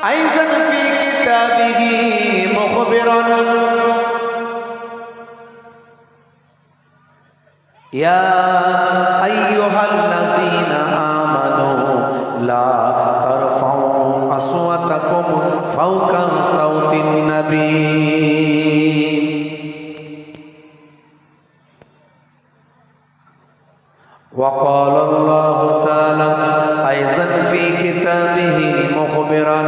أيضا في كتابه مخبرا يا أيها الذين آمنوا لا ترفعوا أصواتكم فوق صوت النبي وقال الله تعالى أيضا في كتابه مخبرا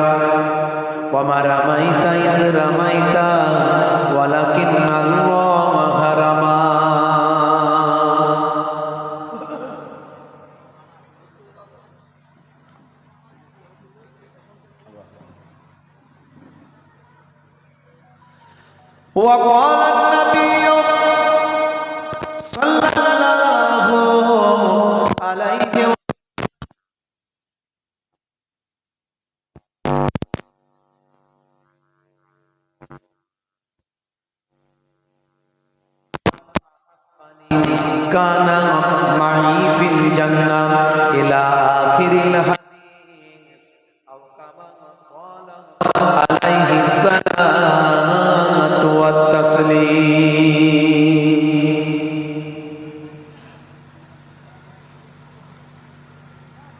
وما رميت إذ رميت ولكن الله رمى وقال النبي صلى الله عليه وسلم كان معي في الجنة إلى آخر الحديث أو كما قال عليه الصلاة والتسليم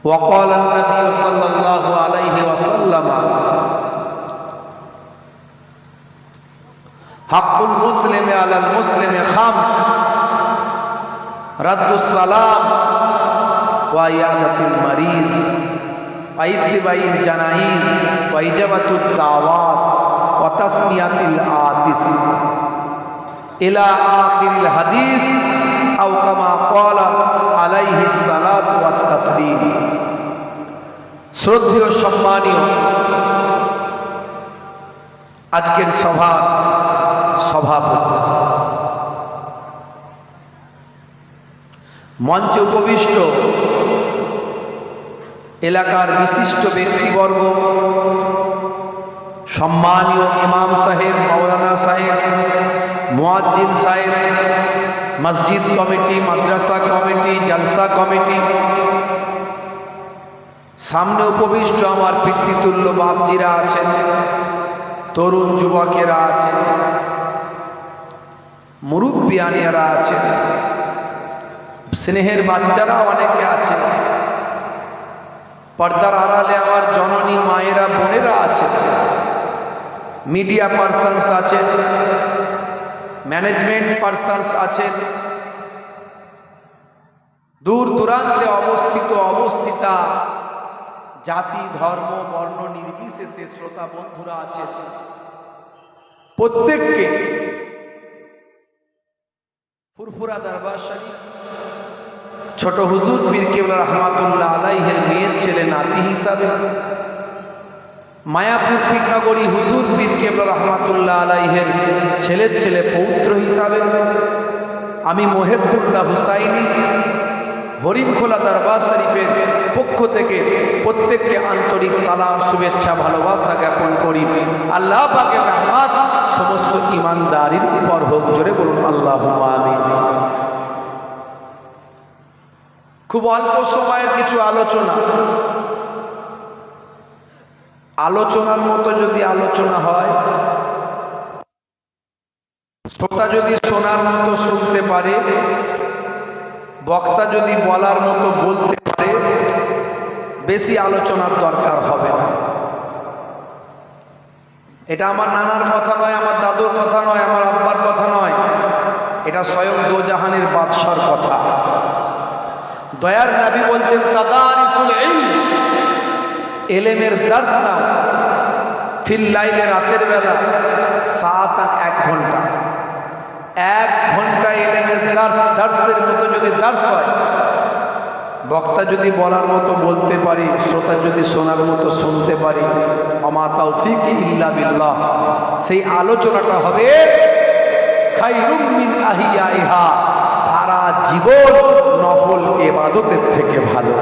وقال النبي صلى الله عليه وسلم حق المسلم على المسلم خمس رد السلام وعيادة المريض واتباع الجنائز وإجابة الدعوات وتسمية العاطس إلى آخر الحديث أو كما قال عليه الصلاة والتسليم শ্রদ্ধেয় সম্মানীয় আজকের সভার সভাপতি মঞ্চে উপবিষ্ট এলাকার বিশিষ্ট ব্যক্তিবর্গ সম্মানীয় ইমাম সাহেব মাওলানা সাহেব মুয়াজ্জিন সাহেব মসজিদ কমিটি মাদ্রাসা কমিটি জলসা কমিটি সামনে উপবিষ্ট আমার পিতৃতুল্য বাপজিরা আছেন তরুণ যুবকেরা আছেন মুরব্বিয়ানিয়ারা আছেন স্নেহের বাচ্চারা অনেকে আছে পর্দার আড়ালে আমার জননী মায়েরা বোনেরা আছে মিডিয়া পারসনস আছে ম্যানেজমেন্ট পারসনস আছে দূর দূরান্তে অবস্থিতা জাতি ধর্ম বর্ণ নির্বিশেষে শ্রোতা বন্ধুরা আছে প্রত্যেককে ফুরফুরা দরবার শরীফ ছোট হুজুর পীর কেবলা রহমাতুল্লাহ আলাইহির মেয়ের ছেলে নাতি হিসাবে মায়াপুর পীরনগরী হুজুর পীর কেবলা রহমাতুল্লাহ আলাইহির ছেলে পৌত্র হিসাবে আমি মোহেবুল্লাহ হুসাইনি হরিমখোলা দরবার শরীফের পক্ষ থেকে প্রত্যেককে আন্তরিক সালাম শুভেচ্ছা ভালোবাসা জ্ঞাপন করি আল্লাহ পাকের রহমত সমস্ত ঈমানদারির উপর হোক জোরে বলুন আল্লাহুম্মা আমিন খুব অল্প সময়ের কিছু আলোচনার মতো যদি আলোচনা হয় শ্রোতা যদি শোনার মতো শুনতে পারে বক্তা যদি বলার মতো বলতে পারে বেশি আলোচনার দরকার হবে না এটা আমার নানার কথা নয় আমার দাদুর কথা নয় আমার আব্বার কথা নয় এটা স্বয়ং দোজাহানের বাদশার কথা দয়ার নবী বলছেন তাদারিসুল ইলম ইলমের দর্স নাও ফিল লাইলে রাতের বেলা সাআতান 1 ঘন্টা 1 ঘন্টা ইলমের দর্সের মতো যদি দর্স হয় বক্তা যদি বলার মতো বলতে পারি শ্রোতা যদি শোনার মতো শুনতে পারি আমা তাওফিক ইল্লা বিল্লাহ সেই আলোচনাটা হবে খায়রুম মিন আহিয়াইহা সারা জীবন নফল ইবাদতের থেকে ভালো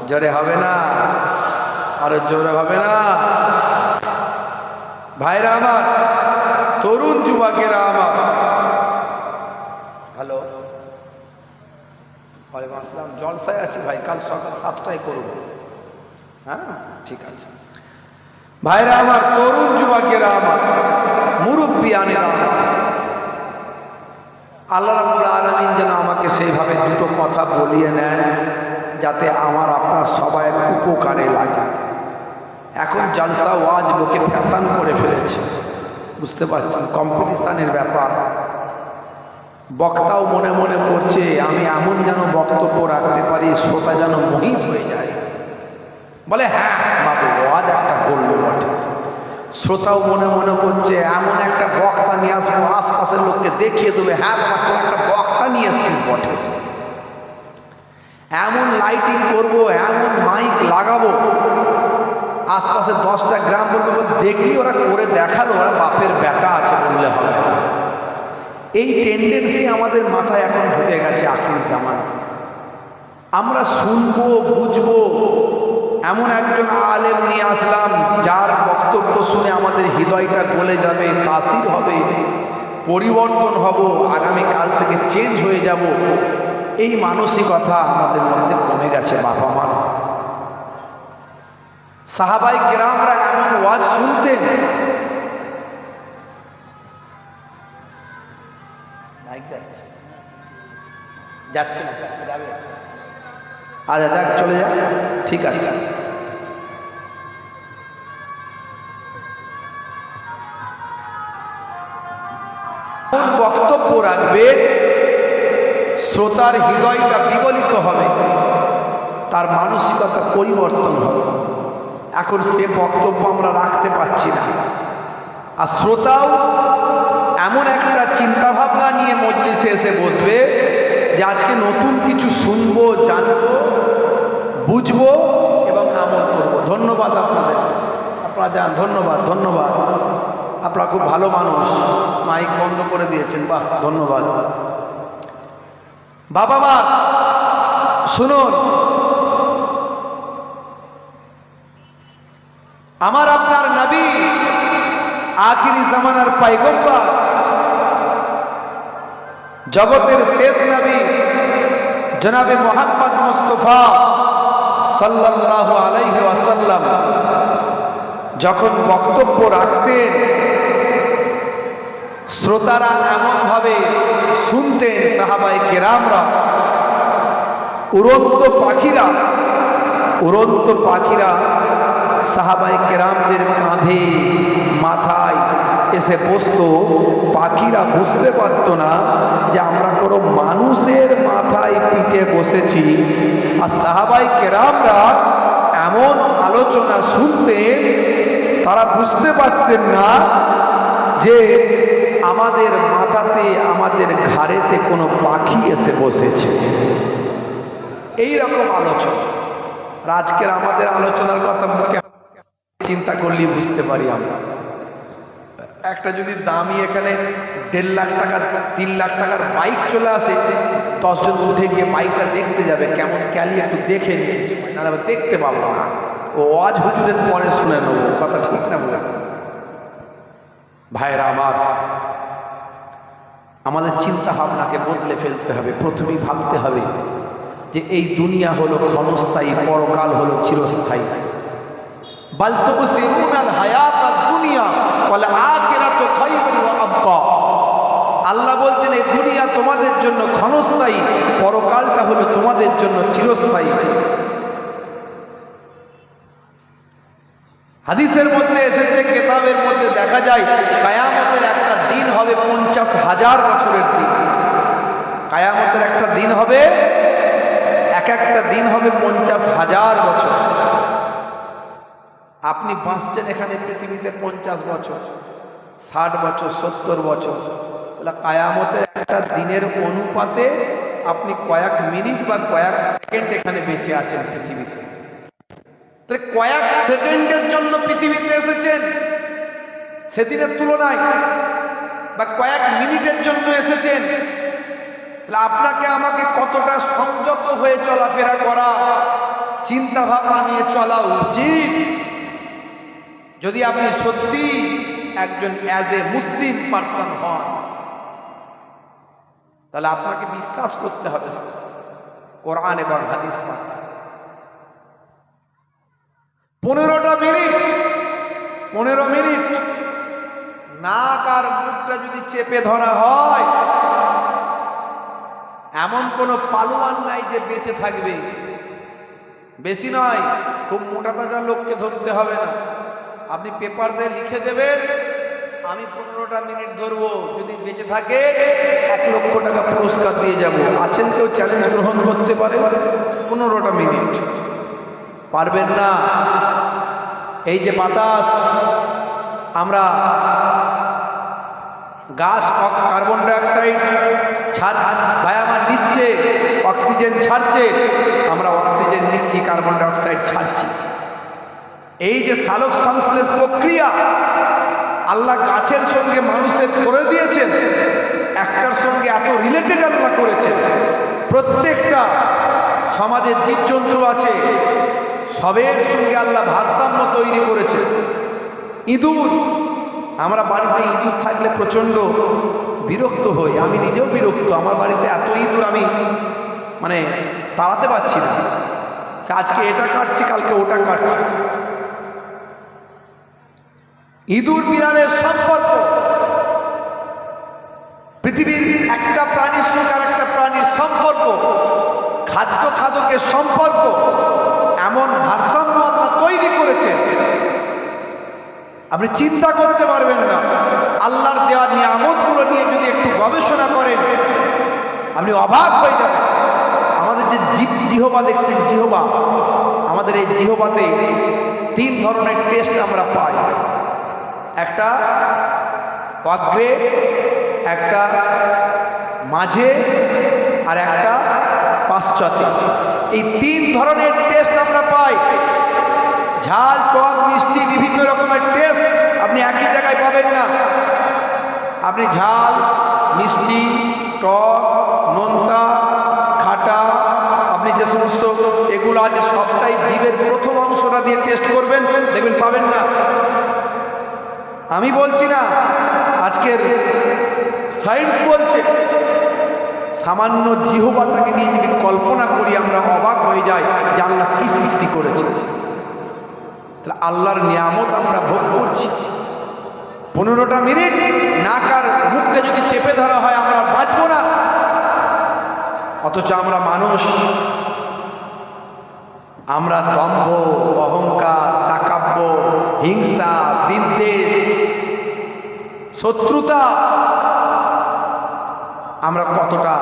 জোরে হবে না আর জোরে হবে না ভাইরা আমার তরুণ যুবকেরা আমার হ্যালো ওয়ালাইকুম আসসালাম জলসায় আছি ভাই কাল সকাল 7টায় করব হ্যাঁ ঠিক আছে ভাইরা আমার, তরুণ যুবকেরা আমার, মুরব্বিয়ানেরা আমার, আল্লাহ রাব্বুল আলামিন যেন আমাকে সেইভাবে দুটো কথা বলিয়ে নেন যাতে আমার আপনার সবাই উপকারে লাগে। এখন জলসা ওয়াজ লোকে ফ্যাশন করে ফেলেছে, বুঝতে পারছেন, কম্পিটিশানের ব্যাপার। বক্তাও মনে মনে করছে আমি এমন যেন বক্তব্য রাখতে পারি শ্রোতা যেন মোহিত হয়ে যায়, বলে হ্যাঁ বাবু ওয়াজ একটা করলো বটে। শ্রোতাও মনে মনে করছে এমন একটা বক্তা নিয়ে আসবো, আশপাশের লোককে দেখিয়ে দেবে হ্যাঁ বাবা তোর একটা বক্তা নিয়ে এসছিস বটে। এমন লাইটিং করব, এমন মাইক লাগাবো, আশপাশে 10টা গ্রাম বলবো দেখলি ওরা করে দেখালো ওরা বাপের বেটা আছে বললে হবে না। এই টেন্ডেন্সি আমাদের মাথায় এখন ঢুকে গেছে আখির জামানা। আমরা শুনবো বুঝবো, এমন একজন আলেম নিয়ে আসলাম যার বক্তব্য শুনে আমাদের হৃদয়টা গলে যাবে, তাসির হবে, পরিবর্তন হব, আগামীকাল থেকে চেঞ্জ হয়ে যাব। এই মানসিকতা আমাদের মধ্যে কমে গেছে বাবা মা। সাহাবাই কেরামরা এমন ওয়াজ শুনতেন, যাচ্ছে না যাবে, আচ্ছা যাক চলে যাক, ঠিক আছে। বক্তব্য রাখবে, শ্রোতার হৃদয়টা বিগলিত হবে, তার মানসিকতা পরিবর্তন হবে। এখন সে বক্তব্য আমরা রাখতে পারছি না, আর শ্রোতাও এমন একটা চিন্তা ভাবনা নিয়ে মজলিসে এসে বসবে যে আজকে নতুন কিছু শুনবো, জানবো, বুঝবো এবং আমল করবো। ধন্যবাদ আপনাদের, আপনারা যান, ধন্যবাদ ধন্যবাদ, আপনারা খুব ভালো মানুষ, মাইক বন্ধ করে দিয়েছেন, বাহ ধন্যবাদ। বাবা মা শুনুন, আমার আপনার নবী আখিরি জামানার পয়গম্বর, জগতের শেষ নবী জনাবে মুহাম্মদ মুস্তাফা সাল্লাল্লাহু আলাইহি ওয়াসাল্লাম যখন বক্তব্য রাখতেন, শ্রোতারা এমনভাবে শুনতেন, সাহাবায়ে কেরামরা উড়ন্ত পাখিরা সাহাবায়ে কেরামদের কাঁধে মাথায় এসে বসত। পাখিরা বুঝতে পারতো না যে আমরা কোনো মানুষের মাথায় পিঠে বসেছি। আর সাহাবায়ে কেরামরা এমন আলোচনা শুনতেন, তারা বুঝতে পারতেন না যে আমাদের মাথাতে, আমাদের ঘাড়েতে কোনো পাখি এসে বসেছে। এই রকম আলোচনা। আজকের আমাদের আলোচনার কথা মুখে চিন্তা করলেই বুঝতে পারি আমরা। একটা যদি দামি এখানে 1.5 লাখ টাকা 3 লাখ টাকার বাইক চলে আসে, 10 জন উঠে গিয়ে বাইকটা দেখতে যাবে কেমন ক্যালি, একটু দেখে নিয়ে নাহলে দেখতে পাবো না। ও ওয়াজ হুজুরের পরে শুনে নেবো, কথা ঠিক না বলে? ভাইরা আমার, আমাদের চিন্তা ভাবনাকে বদলে ফেলতে হবে। প্রথমেই ভাবতে হবে যে এই দুনিয়া হলো ক্ষণস্থায়ী, পরকাল হলো চিরস্থায়ী। বাল তুসিরুনাল হায়াতাদ দুনিয়া ওয়াল আখিরাতু খায়রুন ওয়া আবকা। আল্লাহ বলছেন এই দুনিয়া তোমাদের জন্য ক্ষণস্থায়ী, পরকালটা হলো তোমাদের জন্য চিরস্থায়ী। হাদিসের মধ্যে এসেছে, কিতাবের মধ্যে দেখা যায় কিয়ামতের একটা দিন হবে 50,000 বছরের দিন। কিয়ামতের একটা দিন হবে, একটা দিন হবে 50,000 বছর। আপনি বাঁচছেন এখানে পৃথিবীতে 50 বছর, 60 বছর, 70 বছর, তাহলে কিয়ামতের একটা দিনের অনুপাতে আপনি কয়েক মিনিট বা কয়েক সেকেন্ড এখানে বেঁচে আছেন পৃথিবীতে। তাহলে কয়েক সেকেন্ডের জন্য পৃথিবীতে এসেছেন সেদিনের তুলনায়, বা কয়েক মিনিটের জন্য এসেছেন, তাহলে আপনাকে আমাকে কতটা সংযত হয়ে চলাফেরা করা, চিন্তা ভাবনা নিয়ে চলা উচিত। যদি আপনি সত্যি একজন অ্যাজ এ মুসলিম পারসন হন, তাহলে আপনাকে বিশ্বাস করতে হবে কোরআন এবং হাদিস মাত্র। 15টা মিনিট মুখটা যদি চেপে ধরা হয়, এমন কোন পালোয়ান নাই যে বেঁচে থাকবে। বেশি নয়, খুব মোটা তাজা লোককে ধরতে হবে না। আপনি পেপারসে লিখে দেবেন, আমি 15টা মিনিট ধরবো, যদি বেঁচে থাকে 1 লক্ষ টাকা পুরস্কার দিয়ে যাব। আছেন কেউ চ্যালেঞ্জ গ্রহণ করতে পারে? 15টা মিনিট পারবেন না? এই যে বাতাস, আমরা গাছ কার্বন ডাইঅক্সাইড ভাই আমার নিচ্ছে, অক্সিজেন ছাড়ছে, আমরা অক্সিজেন নিচ্ছি, কার্বন ডাইঅক্সাইড ছাড়ছি। এই যে সালোক সংশ্লেষ প্রক্রিয়া আল্লাহ গাছের সঙ্গে মানুষের করে দিয়েছেন, একটার সঙ্গে এত রিলেটেড আল্লাহ করেছেন। প্রত্যেকটা সমাজে জীবজন্তু আছে, সবের সঙ্গে আল্লাহ ভারসাম্য তৈরি করেছে। ইঁদুর, আমরা বাড়িতে ইঁদুর থাকলে প্রচণ্ড বিরক্ত হই, আমি নিজেও বিরক্ত। আমার বাড়িতে এত ইঁদুর, আমি মানে তাড়াতে পারছি না। আজকে এটা কাটছি, কালকে ওটা কাটছি। ইঁদুর বিড়ালের সম্পর্ক, পৃথিবীর একটা প্রাণীর সঙ্গে আর একটা প্রাণীর সম্পর্ক, খাদ্য খাদকের সম্পর্ক, এমন ভারসাম্য আল্লাহ তৈরি করেছে আপনি চিন্তা করতে পারবেন না। আল্লাহর দেওয়া নিয়ামতগুলো নিয়ে যদি একটু গবেষণা করেন, আপনি অবাক হয়ে যাবেন। আমাদের যে জিহবা দেখছেন, জিহবা, আমাদের এই জিহবাতে 3 ধরনের টেস্ট আমরা পাই। একটা অগ্রে, একটা মাঝে, আর একটা পাশ্চাত্যে। এই 3 ধরনের টেস্ট আমরা পাই। ঝাল, টক, মিষ্টি, বিভিন্ন রকমের টেস্ট আপনি একই জায়গায় পাবেন না। আপনি ঝাল, মিষ্টি, টক, নোনতা, খাটা, আপনি যে সমস্ত এগুলো আছে সবটাই জীবের প্রথম অংশটা দিয়ে টেস্ট করবেন, দেখবেন পাবেন না। আমি বলছি না, আজকের সায়েন্স বলছে। সামান্য জিহ্বাটাকে নিয়ে যদি কল্পনা করি, আমরা অবাক হয়ে যাই যে আল্লাহ কি সৃষ্টি করেছে। আল্লাহর নিয়ামত আমরা ভোগ করছি। 15টা মিনিট নাক আর মুখটা যদি চেপে ধরা হয়, আমরা বাঁচবো না। অথচ আমরা মানুষ, আমরা দম্ভ, অহংকার, তাকাব্বর, হিংসা, বিদ্বেষ, শত্রুতা, আমরা কতটা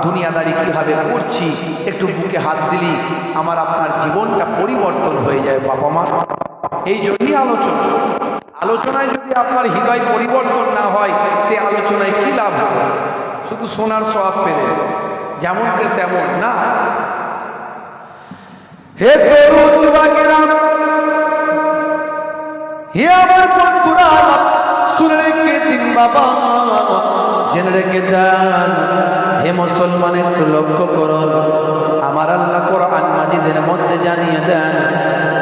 দুনিয়াদারি কিভাবে করছি। একটু বুকে হাত দিলি আমার আপনার জীবনটা পরিবর্তন হয়ে যায় বাবা মা। এই জন্যই আলোচনায় যদি আপনার হৃদয় পরিবর্তন না হয়, সে আলোচনায় কি লাভ হবে? শুধু শোনার স্বভাব পেলে যেমনকে তেমন না। হে তরুণ যুবকেরা, হে আমার বন্ধুরা, শুনে রেখে দিন বাবা, জেনে রেখে দেন। হে মুসলমান, একটু লক্ষ্য করুন, আমার আল্লাহ কোরআন মাজিদের মধ্যে জানিয়ে দেন,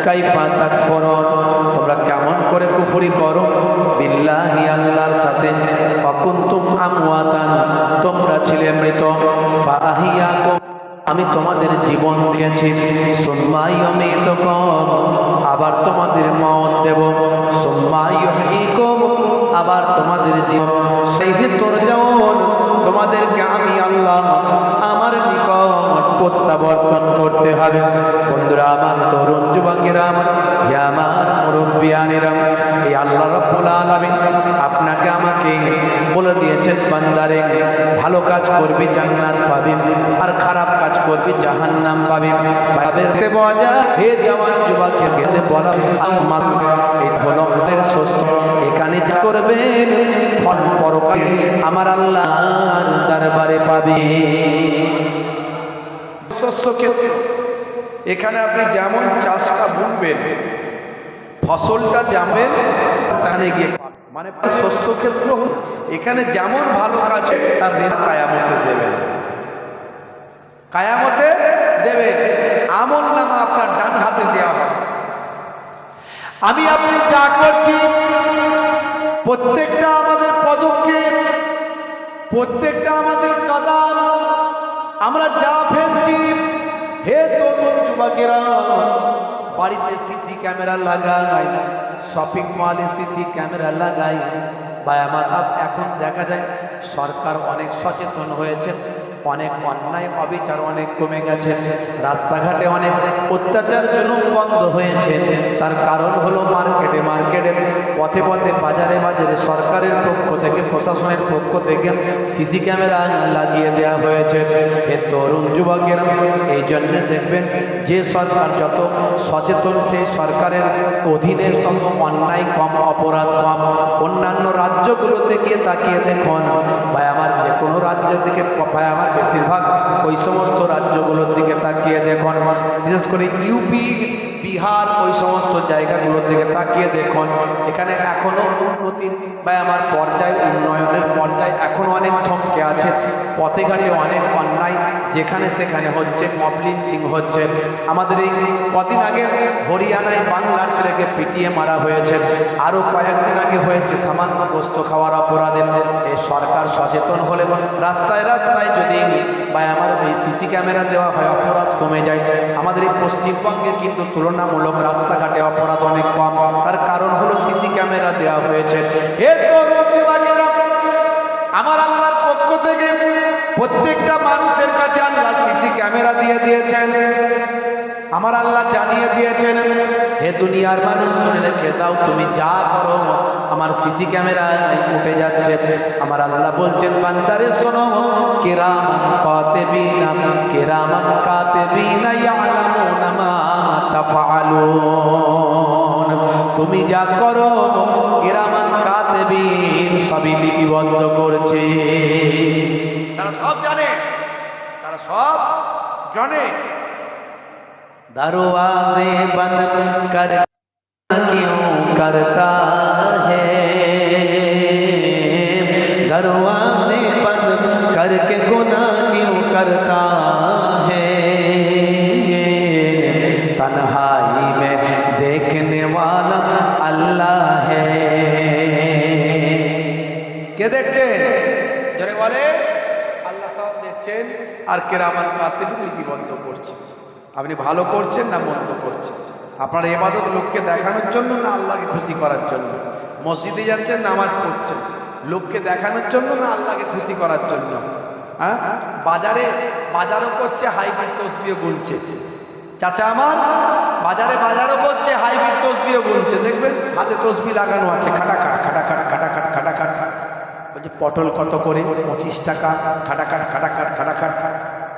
কাইফা তাকফুরুন, তোমরা কেমন করে কুফরি করো, বিল্লাহি, আল্লাহর সাথে, ওয়া কুনতুম আমওয়াতান, তোমরা ছিলে মৃত, ফাআহিয়াকুম, আমি তোমাদের জীবন দিয়েছি, সুম্মা ইউমীতুকুম, আবার তোমাদের মওত দেব, সুম্মা ইউহয়িকুম, আবার তোমাদের জীবন, সেইহে তুরজাউন, তোমাদেরকে আমি আল্লাহ আমার নিকট প্রত্যাবর্তন করতে হবে। বন্ধুরা আমার, তরুণ যুবকেরা আমার, হে আমার মুরব্বিয়ানেরা, এই আল্লাহ রাব্বুল আলামিন আপনাকে আমাকে বলে দিয়েছেন, বান্দারে ভালো কাজ করবি জান্নাত পাবি, আর খারাপ কাজ করবি জাহান্নাম পাবি। ভাবেতে বজা, হে জওয়ান যুবককে খেতে বলা, আমার এই ভলমের শস্য এখানে যা করবেন, ফল পরকালে আমার আল্লাহর দরবারে পাবে। শস্য ক্ষেত্র, এখানে আপনি যেমন চাষটা বুনবেন, ফসলটা যেমন তাহলে গিয়ে, মানে শস্য ক্ষেত্র এখানে যেমন ভালো কাজ, তার রেজাল্ট কায়ামতে দেবেন, কায়ামতে দেবেন। আমল নামা আপনার ডান হাতে দেওয়া হবে। আমি আপনি যা করছি, প্রত্যেকটা আমাদের পদক্ষেপ, প্রত্যেকটা আমাদের কদম, আমরা যা ফেলছি, হে তরুণ যুবকেরা, বাড়িতে সিসি ক্যামেরা লাগাই, শপিং মলে সিসি ক্যামেরা লাগাই, ভাই আমার আজ এখন দেখা যায় সরকার অনেক সচেতন হয়েছে, অনেক অন্যায় অবিচার অনেক কমে গেছে, রাস্তাঘাটে অনেক অত্যাচার জুলুম বন্ধ হয়েছে। তার কারণ হলো মার্কেটে মার্কেটে, পথে পথে, বাজারে বাজারে সরকারের পক্ষ থেকে, প্রশাসনের পক্ষ থেকে সিসি ক্যামেরা লাগিয়ে দেওয়া হয়েছে। এ তরুণ যুবকেরা এই জন্যে দেখবেন যে সরকার যত সচেতন, সেই সরকারের অধীনে তত অন্যায় কম, অপরাধ কম। অন্যান্য রাজ্যগুলোতে গিয়ে তাকিয়ে দেখুন ভাই আমার, যে কোনো রাজ্য থেকে ভাই আমার বেশিরভাগ ওই সমস্ত রাজ্যগুলোর দিকে তাকিয়ে দেখুন, বিশেষ করে ইউপি, বিহার, ওই সমস্ত জায়গাগুলোর দিকে তাকিয়ে দেখুন, এখানে এখনো উন্নতির ভাই আমার পর্যায়, উন্নয়নের পর্যায় এখনো অনেক থমকে আছে। পথে ঘাটে অনেক অন্যায় যেখানে সেখানে হচ্ছে, মব লিঞ্চিং হচ্ছে। আমাদের এই কদিন আগে হরিয়ানায় বাংলার ছেলেকে পিটিয়ে মারা হয়েছে, আরও কয়েকদিন আগে হয়েছে সামান্য গোস্ত খাওয়ার অপরাধে। এই সরকার সচেতন হলে রাস্তায় রাস্তায় যদি ভাই আমার এই সিসি ক্যামেরা দেওয়া হয়, অপরাধ কমে যায়। আমাদের এই পশ্চিমবঙ্গে কিন্তু তুলনামূলক রাস্তাঘাটে অপরাধ অনেক কম। তার কারণ হলো সিসি ক্যামেরা দেওয়া হয়েছে। আমার আল্লাহর পক্ষ থেকে প্রত্যেকটা মানুষের কাছে আল্লাহ সিসি ক্যামেরা দিয়ে দিয়েছেন। আমার আল্লাহ জানিয়ে দিয়েছেন, হে দুনিয়ার মানুষ শুনে রেখে দাও, তুমি যা করো আমার সিসি ক্যামেরায় উঠে যাচ্ছে। আমার আল্লাহ বলছেন, বান্দারে শোনো, কিরামান কাতিবিনা, কিরামান কাতিবিনা ইয়ালামুনা মা তাফআলুন। তুমি যা করো কিরামান কাতিবিন সবই লিপিবদ্ধ করছে। তারা সব জানে, তারা সব জানে। दरवाजे बंद कर क्यों करता है, दरवाजे बंद करके गुनाह क्यों करता है, तन्हाई में देखने वाला अल्लाह है। কে দেখছেন? জোরে বলে, আল্লাহ সব দেখছেন। আর কিরামান কাতিবিন লিপিবদ্ধ করছে। আপনি ভালো করছেন না মন্দ করছেন? আপনার ইবাদত লোককে দেখানোর জন্য না আল্লাহকে খুশি করার জন্য? মসজিদে যাচ্ছেন, নামাজ পড়ছেন, লোককে দেখানোর জন্য না আল্লাহকে খুশি করার জন্য? হ্যাঁ, বাজারও করছে, হাইব্রিড তসবিও গুনছে। চাচা আমার বাজারও করছে, হাইব্রিড তসবিও গুনছে। দেখবেন হাতে তসবি লাগানো আছে, খাটাখাট খাটাখাট খাটাখাট খাটাখাট। বলছে পটল কত করে? 25 টাকা। খাটাখাট খাটাখাট খাটাখাট।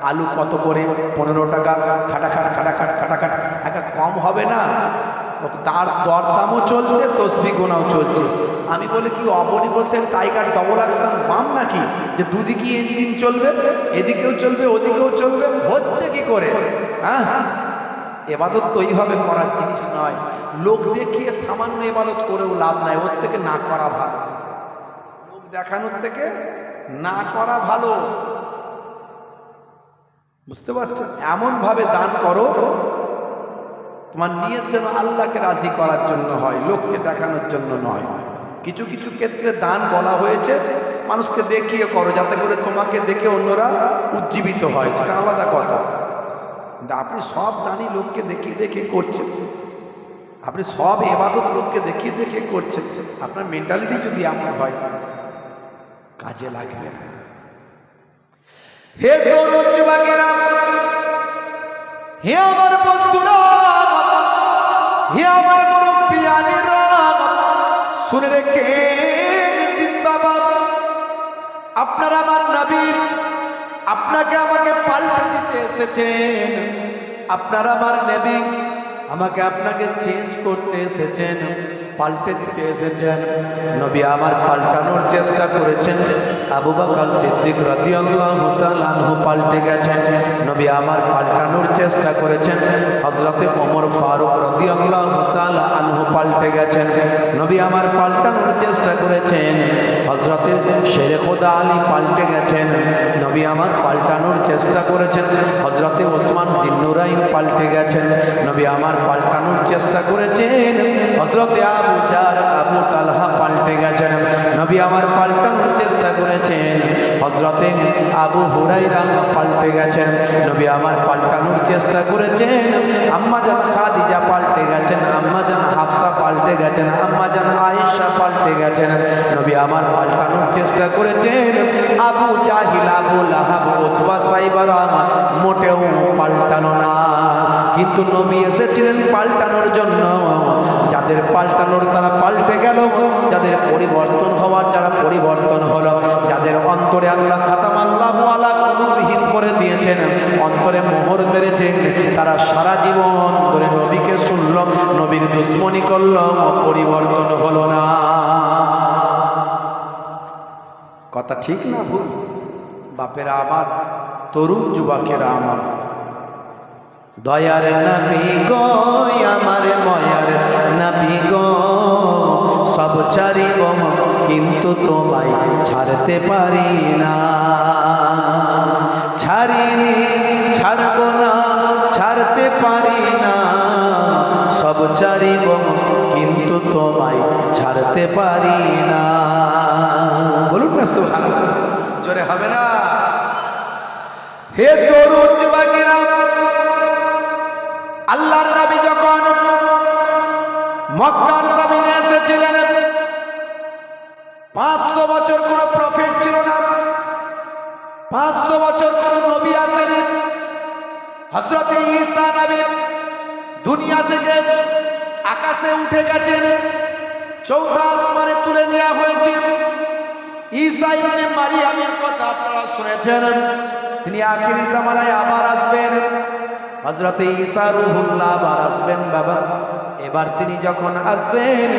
আলু কত করে? 15 টাকা। খাটাখাট খাটাখাট খাটাখাট। একটা কম হবে না? তার দরদামও চলছে, তসবি গোনাও চলছে। আমি বলি কি অবনিবসের টাইগার ডবল অ্যাকশন বাম নাকি, যে দুদিকে ইঞ্জিন চলবে, এদিকেও চলবে ওদিকেও চলবে? হচ্ছে কি করে? হ্যাঁ, এবাদত তো এইভাবে করার জিনিস নয়। লোক দেখিয়ে সামান্য এবাদত করেও লাভ নাই, ওর থেকে না করা ভালো। লোক দেখানোর থেকে না করা ভালো। বুঝতে পারছেন? এমন ভাবে দান করো তোমার নিয়ত যেন আল্লাহকে রাজি করার জন্য হয়, লোককে দেখানোর জন্য নয়। কিছু কিছু ক্ষেত্রে দান বলা হয়েছে মানুষকে দেখিয়ে করো, যাতে করে তোমাকে দেখে অন্যরা উজ্জীবিত হয়, সেটা আলাদা কথা। কিন্তু আপনি সব দানই লোককে দেখিয়ে দেখে করছেন, আপনি সব ইবাদত লোককে দেখিয়ে দেখে করছেন, আপনার মেন্টালিটি যদি এমন হয় কাজে লাগবে না। হে তরুণ যুবকেরা, হে আমার বন্ধুরা, হে আমার মুরব্বিয়ানেরা, শুনে রেখে দিন বাবা, আপনার আমার নবী আপনাকে আমাকে পাল্টে দিতে এসেছেন। আপনার আমার নবী আমাকে আপনাকে চেঞ্জ করতে এসেছেন, পাল্টে দিতে এসেছেন। নবী আমার পাল্টানোর চেষ্টা করেছেন। আবু বকর সিদ্দিক রাদিয়াল্লাহু তাআলা আনহু পাল্টে গেছেন। নবী আমার পাল্টানোর চেষ্টা করেছেন। হযরতে ওমর ফারুক রাদিয়াল্লাহু তাআলা আনহু পাল্টে গেছেন। নবী আমার পাল্টানোর চেষ্টা করেছেন। হযরতে শেরে খোদা আলী পাল্টে গেছেন। নবী আমার পাল্টানোর চেষ্টা করেছেন। হযরতে ওসমান জিন্নুরাইন পাল্টে গেছেন। নবী আমার পাল্টানোর চেষ্টা করেছেন। হযরতে আবু জার, আবু তালহা পাল্টে গেছেন। নবী আমার পাল্টানোর চেষ্টা করেছেন। হযরত হযরতে আবু হুরায়রা পাল্টে গেছেন, নবী আমার পাল্টানোর চেষ্টা করেছেন। আম্মা জান খাদিজা পাল্টে গেছেন, আম্মা জান হাফসা পাল্টে গেছেন, আম্মা জান আয়েশা পাল্টে গেছেন, নবী আমার পাল্টানোর চেষ্টা করেছেন। আবু জাহিল, আবু লাহাব, উতবা, সাইবারা মোটেও পাল্টানো না। কিন্তু নবী এসেছিলেন পাল্টানোর জন্য। যাদের পাল্টানোর তারা পাল্টে গেল, যাদের পরিবর্তন হওয়ার যারা পরিবর্তন হলো, যাদের অন্তরে আল্লাহ খাতাম আল্লাহু আলা কুলুবিহিম করে দিয়েছেন, অন্তরে মোহর মেরেছেন, তারা সারা জীবন ধরে নবীকে শুনল, নবীর দুশ্মনী করল, পরিবর্তন হলো না। কথা ঠিক না ভুল? বাপেরা আমার, তরুণ যুবকেরা আমার, দয়ার নবী গো আমার ময়ার নবী গো, সব ছাড়িব কিন্তু তোমায় ছাড়তে পারি না। ছাড়িনি, ছাড়ব না, ছাড়তে পারি না, সব ছাড়িব কিন্তু তোমায় ছাড়তে পারি না। বলুন না সুবহানাল্লাহ, জোরে হবে না? হে তরুণ যুবকেরা, আল্লাহর নবী যখন মক্কার জমিনে এসেছিলেন, 500 বছর কোন প্রফেট ছিল না, 500 বছর কোন নবী আসেনি। হযরত ঈসা নবী দুনিয়া থেকে আকাশে উঠে গেছেন, চৌথা আসমানে তুলে নেওয়া হয়েছে। ঈসা ইবনে মারিয়ামের কথা আপনারা শুনেছেন, তিনি আখিরি জামানায় আবার আসবেন। হযরত ঈসা রূহুল্লাহ আবার আসবেন বাবা। এবার তিনি যখন আসবেন,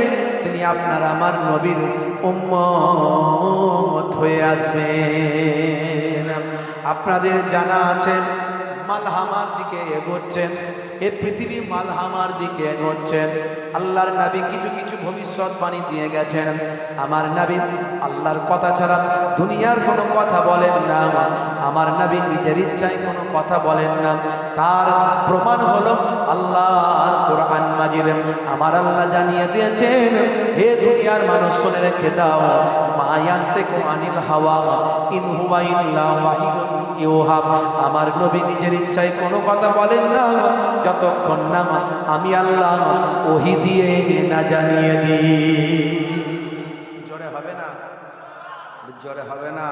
তিনি আপনার আমার নবীর উম্মত হয়ে আসবেন। আপনাদের জানা আছে মালহামার দিকে এগোচ্ছেন, এই পৃথিবী মালহামার দিকে এগোচ্ছেন। আল্লাহর নবী কিছু কিছু ভবিষ্যৎবাণী দিয়ে গেছেন। আমার নবী আল্লাহর কথা ছাড়া দুনিয়ার কোনো কথা বলেন না, আমার নবী নিজের ইচ্ছায় কোনো কথা বলেন না। তার প্রমাণ হলো আল্লাহর কোরআন মাজিদ। আমার আল্লাহ জানিয়ে দিয়েছেন, হে দুনিয়ার মানুষ শুনে রেখে দাও, মা ইয়ান্তিকু আনিল হাওয়া ইন হুয়া ইল্লা ওয়াহিয়ুন ইউহা। আমার নবী নিজের ইচ্ছায় কোনো কথা বলেন না, যতক্ষণ না আমি আল্লাহ ওহী দিয়ে না জানিয়ে দিই। জোরে হবে না? জোরে হবে না?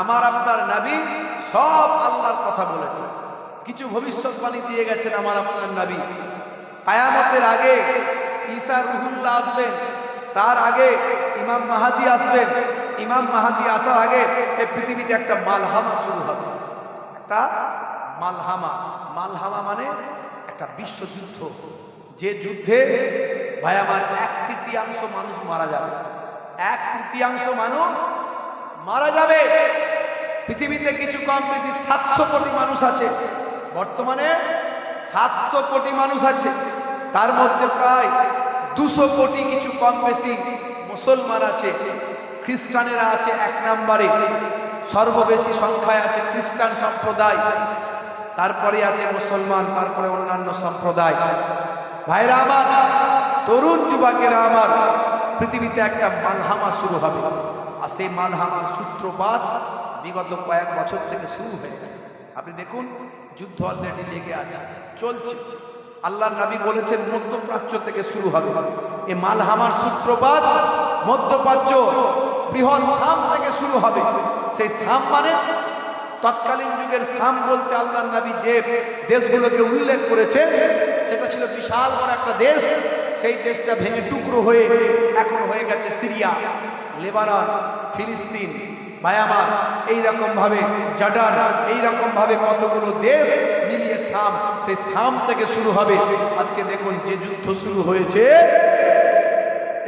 আমার আপনার নবী সব আল্লাহর কথা বলেছেন, কিছু ভবিষ্যৎবাণী দিয়ে গেছেন। আমার আপনার নবী কিয়ামতের আগে ঈসা রূহুল্লাহ আসবেন, তার আগে ইমাম মাহদী আসবেন, ইমাম মাহদী আসার আগে এই পৃথিবীতে একটা মালহামা শুরু হবে। একটা মালহামা, মালহামা মানে একটা বিশ্বযুদ্ধ, যে যুদ্ধে ভাই আমার 1/3 মানুষ মারা যাবে। 1/3 মানুষ মারা যাবে। পৃথিবীতে কিছু কম বেশি 700 কোটি মানুষ আছে, বর্তমানে 700 কোটি মানুষ আছে। তার মধ্যে প্রায় 200 কোটি কিছু কম বেশি মুসলমান আছে, খ্রিস্টানেরা আছে 1 নম্বরে, সর্ববেশি সংখ্যায় আছে খ্রিস্টান সম্প্রদায়, তারপরে আছে মুসলমান, তারপরে অন্যান্য সম্প্রদায়। ভাইরা আমার, তরুণ যুবকেরা আমার, পৃথিবীতে একটা মালহামা শুরু হবে। আর সেই মালহামার সূত্রপাত বিগত কয়েক বছর থেকে শুরু হয়ে গেছে। আপনি দেখুন, যুদ্ধ অলরেডি লেগে আছে, চলছে। আল্লাহর নবী বলেছেন মধ্যপ্রাচ্য থেকে শুরু হবে এই মালহামার সূত্রপাত। মধ্যপ্রাচ্য বৃহৎ শাম থেকে শুরু হবে। সেই শাম মানে তৎকালীন যুগের শাম বলতে আল্লাহর নবী যে দেশগুলোকে উল্লেখ করেছে সেটা ছিল বিশাল বড় একটা দেশ। সেই দেশটা ভেঙে টুকরো হয়ে এখন হয়ে গেছে সিরিয়া, লেবানন, ফিলিস্তিন, বায়ামার, এইরকম ভাবে জর্ডান, এইরকম ভাবে কতগুলো দেশ মিলিয়ে শাম। সেই শাম থেকে শুরু হবে। আজকে দেখুন যে যুদ্ধ শুরু হয়েছে,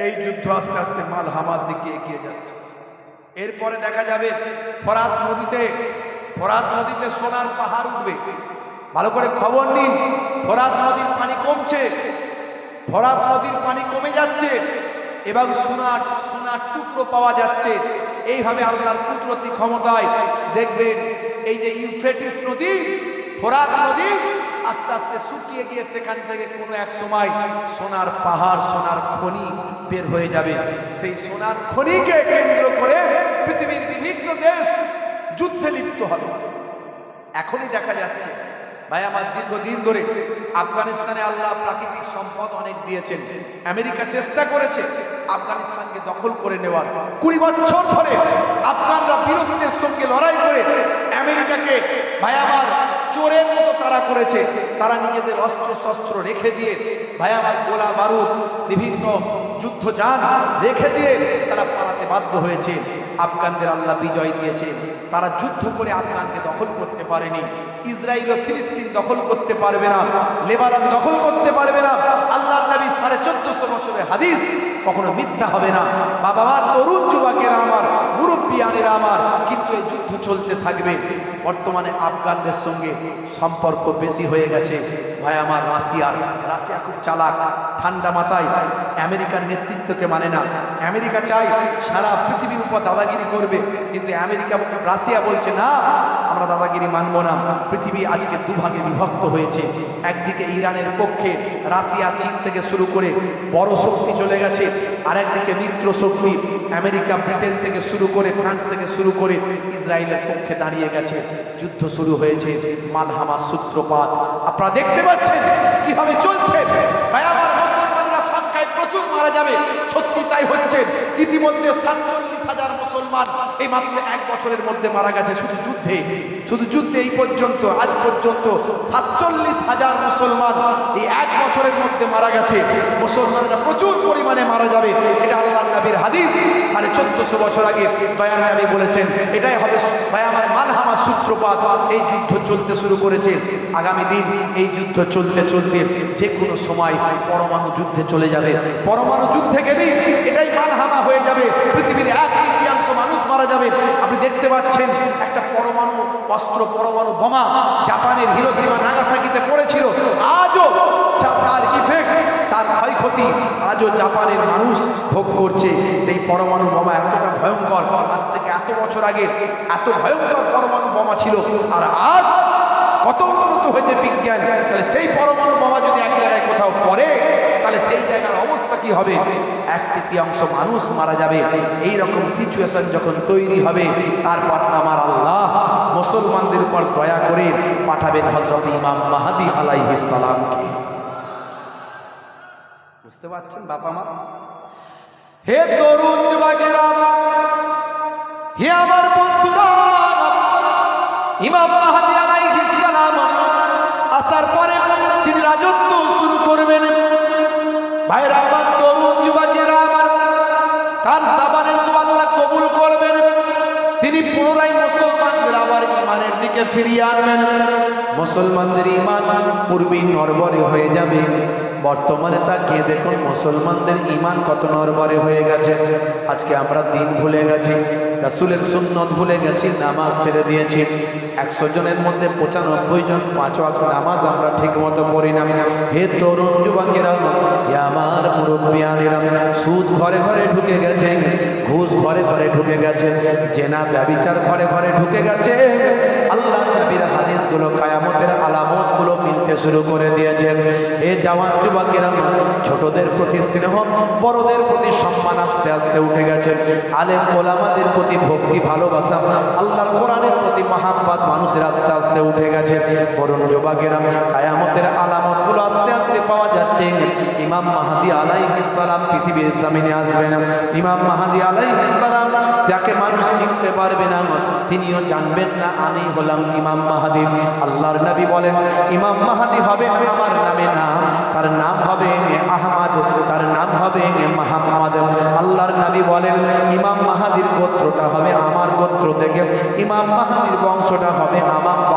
এই যুদ্ধ আস্তে আস্তে মালহামার দিকে এগিয়ে যাচ্ছে। এরপরে দেখা যাবে ফরাত নদীতে সোনার পাহাড় উঠবে। ভালো করে খবর নিন, ফরাত নদীর পানি কমছে, ফরাত নদীর পানি কমে যাচ্ছে এবং সোনার টুকরো পাওয়া যাচ্ছে। এইভাবে আল্লাহর কুদরতি ক্ষমতায় দেখবেন এই যে ইউফ্রেটিস নদী, ফোরাত নদী আস্তে আস্তে শুকিয়ে গিয়ে সেখান থেকে কোনো এক সময় সোনার পাহাড়, সোনার খনি বের হয়ে যাবে। সেই সোনার খনিকে কেন্দ্র করে পৃথিবীর বিভিন্ন দেশ যুদ্ধে লিপ্ত হবে। এখনই দেখা যাচ্ছে ভাই আমার, দীর্ঘদিন ধরে আফগানিস্তানে আল্লাহ প্রাকৃতিক সম্পদ অনেক দিয়েছেন। আমেরিকা চেষ্টা করেছে আফগানিস্তানকে দখল করে নেওয়ার। 20 বছর ধরে আফগানরা বীরত্বের সঙ্গে লড়াই করে আমেরিকাকে ভাই আমার চোরের মতো তারা করেছে। তারা নিজেদের অস্ত্র শস্ত্র রেখে দিয়ে ভাই আমার গোলা বারুদ বিভিন্ন যুদ্ধযান রেখে দিয়ে তারা পালাতে বাধ্য হয়েছে। আফগানদের আল্লাহ বিজয় দিয়েছে। তারা যুদ্ধ করে আফগানকে দখল করতে পারেনি। ইসরায়েল ও ফিলিস্তিন দখল করতে পারবে না, লেবানন দখল করতে পারবে না। আল্লাহর নবী 1450 বছরের হাদিস কখনো মিথ্যা হবে না। বাবা মা, তরুণ যুবকেরা আমার, মুরব্বিয়ানেরা আমার, কিন্তু এই যুদ্ধ চলতে থাকবে। বর্তমানে আফগানদের সঙ্গে সম্পর্ক বেশি হয়ে গেছে ভাই আমার রাশিয়া খুব চালাক, ঠান্ডা মাথায় আমেরিকার নেতৃত্বকে মানে না। আমেরিকা চায় সারা পৃথিবীর উপর দাদাগিরি করবে, কিন্তু রাশিয়া বলছে না, আমরা দাদাগিরি মানব না। পৃথিবী আজকে দুভাগে বিভক্ত হয়েছে। একদিকে ইরানের পক্ষে রাশিয়া, চীন থেকে শুরু করে বড় শক্তি চলে গেছে, আর একদিকে মিত্র শক্তি আমেরিকা, ব্রিটেন থেকে শুরু করে ফ্রান্স থেকে শুরু করে ইসরায়েলের পক্ষে দাঁড়িয়ে গেছে। যুদ্ধ শুরু হয়েছে, মালহামার সূত্রপাত আপনারা দেখতে পাচ্ছেন কিভাবে চলছে। ভাই আমার, মুসলমানরা সংখ্যায় প্রচুর মারা যাবে, সত্যি তাই হচ্ছে। ইতিমধ্যে 47,000 মুসলমান এই মাত্র 1 বছরের মধ্যে মারা গেছে শুধু যুদ্ধে। এই পর্যন্ত, আজ পর্যন্ত 47,000 মুসলমান এই 1 বছরের মধ্যে মারা গেছে। মুসলমানরা প্রচুর পরিমাণে মারা যাবে, এটা আল্লাহর নবীর হাদিস। 1450 বছর আগে দয়ার নবী বলেছেন, এটাই হবে ভাই আমার মালহামার সূত্রপাত। এই যুদ্ধ চলতে শুরু করেছে। আগামী দিন এই যুদ্ধ চলতে চলতে যে কোনো সময় পরমাণু যুদ্ধে চলে যাবে। পরমাণু যুদ্ধে গেলেই এটাই মালহামা হয়ে যাবে, পৃথিবীর 1/3 মানুষ মারা যাবে। আপনি দেখতে পাচ্ছেন একটা পরমাণু অস্ত্র, পরমাণু বোমা জাপানের হিরোশিমা নাগাসাকিতে পড়েছিল। আজও তার ইফেক্ট, তার ক্ষয়ক্ষতি আজও জাপানের মানুষ ভোগ করছে। সেই পরমাণু বোমা এতটা ভয়ঙ্কর, আজ থেকে এত বছর আগে এত ভয়ঙ্কর পরমাণু বোমা ছিল, আর আজ কত উন্নত হয়েছে বিজ্ঞান। তাহলে সেই পরমাণু বোমা যদি এক জায়গায় কোথাও পড়ে, তাহলে সেই জায়গার অবস্থা কি হবে? 1/3 মানুষ মারা যাবে। এই রকম সিচুয়েশন যখন তৈরি হবে, তারপর আমার আল্লাহ মুসলমানদের উপর দয়া করে পাঠাবেন হযরত ইমাম মাহদী আলাইহিস সালামকে। বুঝতে পারছেন বাবা মা? হে তরুণ যুবকেরা, হে আমার বন্ধুরা, ইমাম মাহদী আলাইহিস সালাম আসার পরে তিনি রাজত্ব শুরু করবেন। ভাইরা আমার, তরুণ যুবকেরা আমার, তার জবানের দোয়া আল্লাহ কবুল করবেন। তিনি পুনরায় মুসলমানদের আবার ঈমানের দিকে ফিরিয়ে আনবেন। মুসলমানদের ঈমান পূর্বেই নড়বড়ে হয়ে যাবে। বর্তমানে তাকিয়ে দেখুন মুসলমানদের ঈমান কত নড়বড়ে হয়ে গেছে। আজকে আমরা দিন ভুলে গেছি, রাসূলের সুন্নত ভুলে গেছি, নামাজ ছেড়ে দিয়েছি। 100 জনের মধ্যে 95 জন 5 ওয়াক্ত নামাজ আমরা ঠিক মতো পড়ি না। হে তরুণ যুবকেরা, আমার মুরব্বিয়ানেরা, সুদ ঘরে ঘরে ঢুকে গেছে, ঘুষ ঘরে ঘরে ঢুকে গেছে, জেনা ব্যভিচার ঘরে ঘরে ঢুকে গেছে। আল্লাহর নবীর হাদিসগুলো, কিয়ামতের আলামতগুলো মিলতে শুরু করে দিয়েছেন। হে জওয়ান যুবকেরা, ছোটদের প্রতি স্নেহ, বড়দের প্রতি সম্মান আস্তে আস্তে উঠে গেছে। আলেম ওলামাদের প্রতি ভক্তি, ভালোবাসা, আল্লাহর কোরআনের প্রতি মহাব্বত মানুষের আস্তে আস্তে উঠে গেছে। বরং যুবকেরা, কিয়ামতের আলামতগুলো আস্তে আস্তে পাওয়া যাচ্ছে। ইমাম মাহদী আলাইহিস সালাম পৃথিবীর জমিনে আসবেন। ইমাম মাহদী আলাইহিস সালাম, যাকে মানুষ চিনতে পারবে না, তিনিও জানবেন না আমি হলাম ইমাম মাহদী। আল্লাহর নবী বলেন, ইমাম মাহদী হবে আমার নামে নাম, তার নাম হবে আহমদ, তার নাম হবে মুহাম্মদ। আল্লাহর নবী বলেন, ইমাম মাহদীর গোত্রটা হবে আমার গোত্র থেকে, ইমাম মাহদীর বংশটা হবে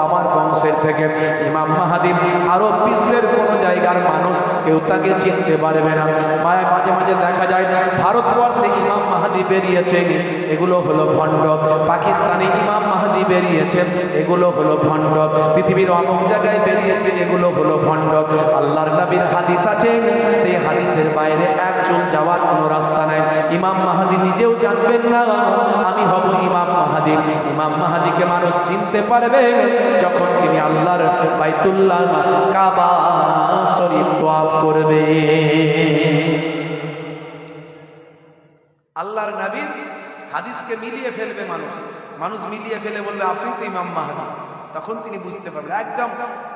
আমার বংশের থেকে। ইমাম মাহদী আরব বিশ্বের কোনো জায়গার মানুষ কেউ তাকে চিনতে পারবে না। মাঝে মাঝে দেখা যায় ভারতবর্ষে ইমাম মাহদী বেরিয়েছে, এগুলো হলো ভণ্ড। পাকিস্তানে ইমাম মাহদী বেরিয়েছে, এগুলো হলো ভণ্ড। পৃথিবীর অনেক জায়গায় বেরিয়েছে, এগুলো হলো ভণ্ড। আল্লাহর নবীর হাদিস আছে, সেই হাদিসের বাইরে এক চুল যাওয়ার কোনো রাস্তা নাই। ইমাম মাহদী নিজেও জানবেন না আমি হব ইমাম মাহদী। ইমাম মাহদীকে মানুষ চিনতে পারবে যখন তিনি আল্লাহর বাইতুল্লাহ কাবা শরীফ ওয়াফ করবে। আল্লাহর নবীর হাদিসকে মিলিয়ে ফেলবে মানুষ, মানুষ মিলিয়ে ফেলে বলবে আপনি তো ইমাম মাহদী। তখন তিনি বুঝতে পারবেন একদম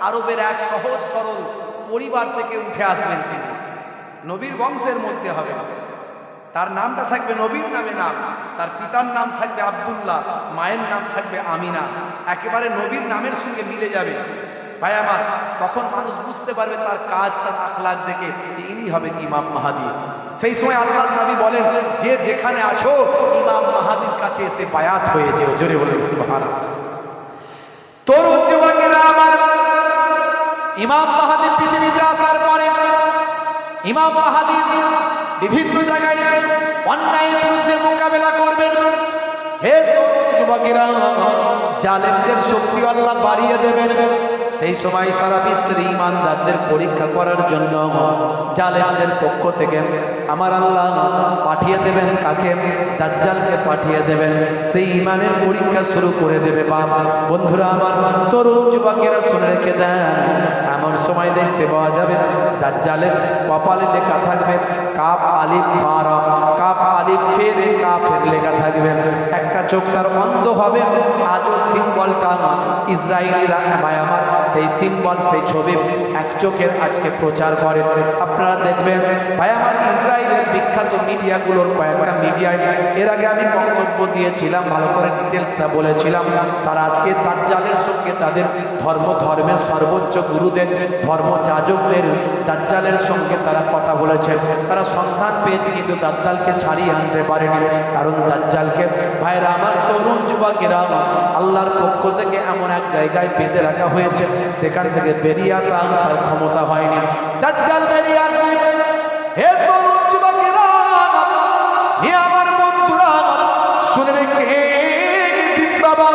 আরবের এক সহজ সরল পরিবার থেকে উঠে আসবেন তিনি, নবীর বংশের মধ্যে হবে, তার নামটা থাকবে নবীর নামে নাম, তার পিতার নাম থাকবে আব্দুল্লাহ, মায়ের নাম থাকবে আমিনা, একেবারে নবীর নামের সঙ্গে মিলে যাবে। ভাই আমার, তখন মানুষ বুঝতে পারবে তার কাজ, তার আখলাক দেখে ইনি হবেন ইমাম মাহদী। সেই সময় আল্লাহর নবী বলেন, যে যেখানে আছো ইমাম মাহদীর কাছে এসে বায়াত হয়ে যেও। জোরে বলেন সুবহানাল্লাহ। তরুণ যুবকেরা আমার, ইমাম মাহদী পৃথিবীতে আসার পরে ইমাম মাহদী বিভিন্ন জায়গায় অন্যায়ের বিরুদ্ধে মোকাবেলা করবেন। হে তরুণ যুবকেরা, জালেমদের শক্তি আল্লাহ বাড়িয়ে দেবেন। সেই সময় সারা বিশ্বের ঈমানদারদের পরীক্ষা করার জন্য জালেমদের পক্ষ থেকে আমার আল্লাহ পাঠিয়ে দেবেন কাকে? দাজ্জালকে পাঠিয়ে দেবেন। সেই ঈমানের পরীক্ষা শুরু করে দেবে। বাবা বন্ধুরা আমার, তরুণ যুবকেরা শুনে রেখে দেন, এমন সময় দেখতে পাওয়া যাবে দাজ্জালের কপালে লেখা থাকবে কাফ আলিফ ফারা, কাফ আলিফ ফের কাফের লেখা থাকবে। একটা চোখ তার অন্ধ হবে। আজও সিম্বলটা ইসরায়েলিরা আমার সেই সিম্বল, সেই ছবি এক চোখের আজকে প্রচার করে। আপনারা দেখবেন ভাই আমার, ইসরায়েলের বিখ্যাত মিডিয়াগুলোর কয়েকটা মিডিয়ায় এর আগে আমি বক্তব্য দিয়েছিলাম, ভালো করে ডিটেলসটা বলেছিলাম। তারা আজকে দাজ্জালের সঙ্গে তাদের ধর্মের সর্বোচ্চ গুরুদের, ধর্মযাজকদের দাজ্জালের সঙ্গে তারা কথা বলেছেন। তারা সন্ধান পেয়েছে কিন্তু দাজ্জালকে ছাড়িয়ে আনতে পারেনি। কারণ দাজ্জালকে ভাইরা আমার, তরুণ যুবকেরা, আল্লাহর পক্ষ থেকে এমন এক জায়গায় বেঁধে রাখা হয়েছে, সেখান থেকে বেরিয়ে আসা তার ক্ষমতা হয়নি। দাজ্জাল বেরিয়ে আসবে। হে তরুণ যুবকেরা, হে আমার বন্ধুরা, শুনে রেখে দিন বাবা,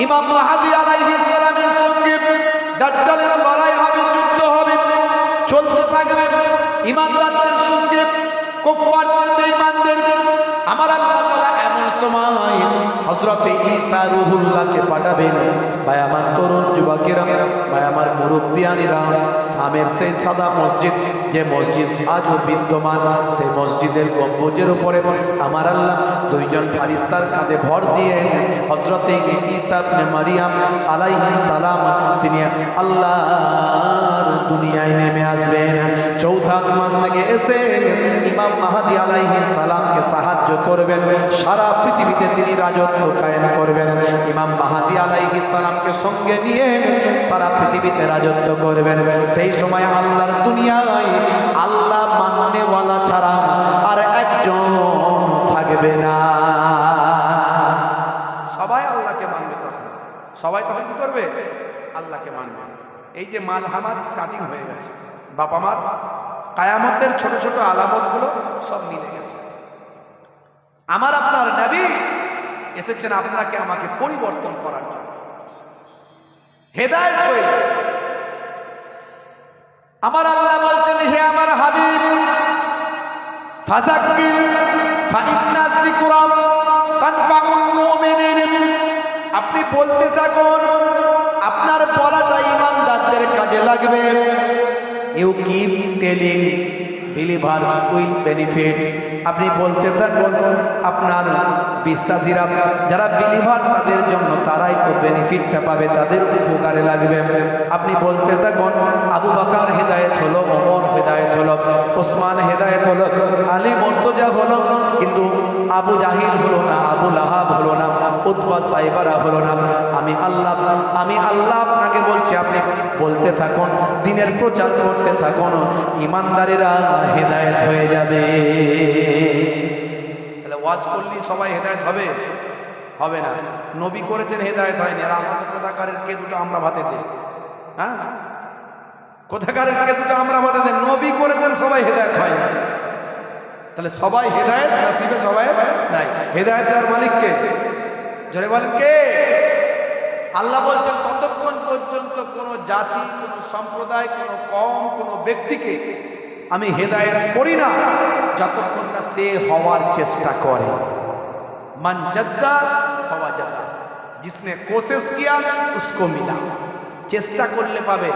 ইমাম মাহদী আলাইহিস সালামের সঙ্গে দাজ্জালের লড়াই হবে, যুদ্ধ হবে, চলতে থাকবে। ঈমানদারদের সঙ্গে কুফফারদের, বেঈমানদের আমার আল্লাহ তাআলা এমন সময় হযরতে ঈসা রূহুল্লাহকে পাঠাবেন। ভাই আমার তরুণ যুবকেরা, ভাই আমার মুরব্বিয়ানিরা, শামের সেই সাদা মসজিদ, যে মসজিদ আজও বিদ্যমান, সেই মসজিদের গম্বুজের উপরে আমার আল্লাহ দুইজন ফারিস্তার কাঁধে ভর দিয়ে হযরতে ঈসা ইবনে মারিয়াম আলাইহিস সালাম তিনি আল্লাহর দুনিয়ায় নেমে আসবেন। চৌথা আসমান থেকে এসে ইমাম মাহদী আলাইহিস সালামকে সাহায্য করবেন। সারা পৃথিবীতে তিনি রাজত্ব কায়েম করবেন। ইমাম মাহদী আলাইহিস সালামকে সঙ্গে নিয়ে সারা পৃথিবীতে রাজত্ব করবেন। সেই সময় আল্লাহর দুনিয়ায় আল্লাহ মাননেওয়ালা ছাড়া আর একজন থাকবে না। সবাই আল্লাহকে মানবে। তখন সবাই তখন কি করবে? আল্লাহকে মানবে। এই যে মালহামার স্টার্টিং হয়ে গেছে, বাবা মার কায়ামতের ছোট ছোট আলামতগুলো সব মিলে গেছে। আমার আপনার নবী এসেছেন আপনাকে আমাকে পরিবর্তন করার জন্য, হেদায়েত হয়ে। আমার আল্লাহ বলছেন, হে আমার হাবিব, ফাযাক্কির ফাইন্না যিকরা তানফাউল মুমিনিন, আপনি বলতে থাকুন, আপনার বলাটা ঈমানদারদের কাজে লাগবে। You keep telling, believers will benefit. আপনি বলতে থাকুন, আপনার বিশ্বাসীরা যারা বিলিভার তাদের জন্য তারাই তো বেনিফিটটা পাবে, তাদের উপকারে লাগবে। আপনি বলতে থাকুন, আবু বকর হেদায়েত হলো, ওমর হেদায়েত হলো, ওসমান হেদায়েত হলো, আলী মুর্তজা হলো, কিন্তু আবু জাহিল হলো না, আবু লাহাব হলো না, উতবা সাইবারা হলো না। আমি আল্লাহ আপনাকে বলছি, আপনি বলতে থাকুন, দ্বীনের প্রচার করতে থাকুন, ঈমানদারেরা হেদায়েত হয়ে যাবে। তাহলে ওয়াজ করলে সবাই হেদায়েত হবে? হবে না। নবী করেছেন, হেদায়েত হয়নি। আর আমাদের কোথাকারের কে দুটো আমরা ভাতে দেই? হ্যাঁ, কোথাকারের কে দুটো আমরা ভাতে দেন? নবী করেছেন, সবাই হেদায়েত হয়নি। তাহলে সবাই হেদায়েত নসিবে সবাই নাই। হেদায়েত দেওয়ার মালিক কে? জোরে বলেন কে? আল্লাহ বলছেন, ততক্ষণ পর্যন্ত কোনো জাতি, কোনো সম্প্রদায়, কোনো কওম, কোনো ব্যক্তিকে আমি হেদায়েত করি না যতক্ষণ না সে হওয়ার চেষ্টা করে। মান জাদ্দা হওয়া জাদা, जिसने कोशिश किया उसको मिला। চেষ্টা করলে পাবে।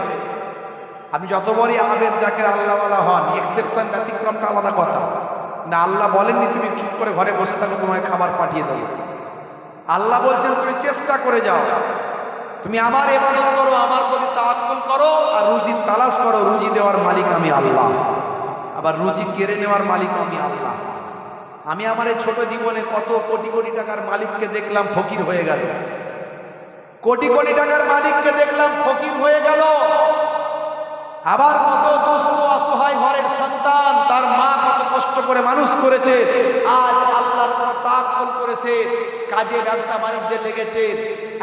আপনি যত বড়ই আবেদ জাকের আল্লাহওয়ালা হন, এক্সেপশন ব্যতিক্রমটা আলাদা কথা। না, আল্লাহ বলেননি তুমি চুপ করে ঘরে বসে থাকো, তোমায় খাবার পাঠিয়ে দেবো। আল্লাহ বলছেন তুমি চেষ্টা করে যাও, তুমি আমার ইবাদত করো, আমার প্রতি তাওয়াক্কুল করো, আর রুজি তালাশ করো। রুজি দেওয়ার মালিক আমি আল্লাহ, আবার রুজি কেড়ে নেওয়ার মালিক আমি আল্লাহ। আমি আমার এই ছোট জীবনে কত কোটি কোটি টাকার মালিককে দেখলাম ফকির হয়ে গেল, কোটি কোটি টাকার মালিককে দেখলাম ফকির হয়ে গেল। আবার কত দুস্থ অসহায় ঘরের সন্তান, তার মা কত কষ্ট করে মানুষ করেছে, আজ আল্লাহর উপর তাওয়াক্কুল করেছে, কাজে ব্যবসা বাণিজ্যে লেগেছে,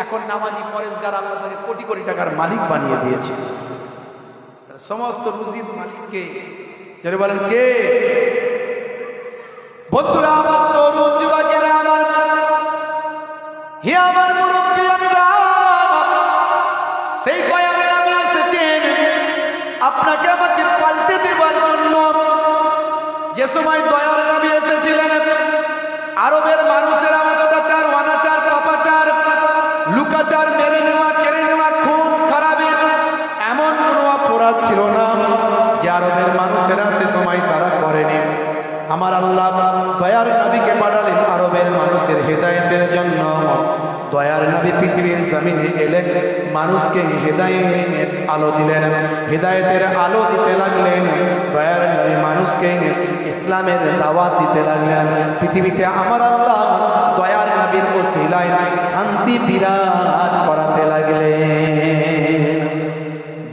এখন নামাজি পরেশগার, আল্লাহ তাকে কোটি কোটি টাকার মালিক বানিয়ে দিয়েছে। সমস্ত রুজির মালিককে যারা বলেন কে? বন্ধুরা আমার, তরুণ যুবকেরা আমার, হে আমার মুরব্বিয়ানেরা, সেই দয়ার নবী এসেছেন আপনাকে আমাকে পাল্টে দেবার জন্য। যে সময় দয়ার নবী এসেছিলেন, আরবের মানুষেরা অত্যাচার, অনাচার, পাপাচার, লুকাচার, মেরে নেওয়া, কেড়ে নেওয়া, খুন খারাপি, এমন কোনো অপরাধ ছিল না যে আরবের মানুষেরা সে সময় তারা করেনি। আমার আল্লাহ দয়ার নবীকে পাঠালেন আরবের মানুষের হেদায়েতের জন্য। দয়ার নবী পৃথিবীর জমিনে এলেন, মানুষকে হেদায়েতের আলো দিলেন, হেদায়েতের আলো দিতে লাগলেন। দয়ার নবী মানুষকে ইসলামের দাওয়াত দিতে লাগলেন। পৃথিবীতে আমার আল্লাহ দয়ার নবীর ওসিলায় শান্তি বিরাজ করাতে লাগলেন।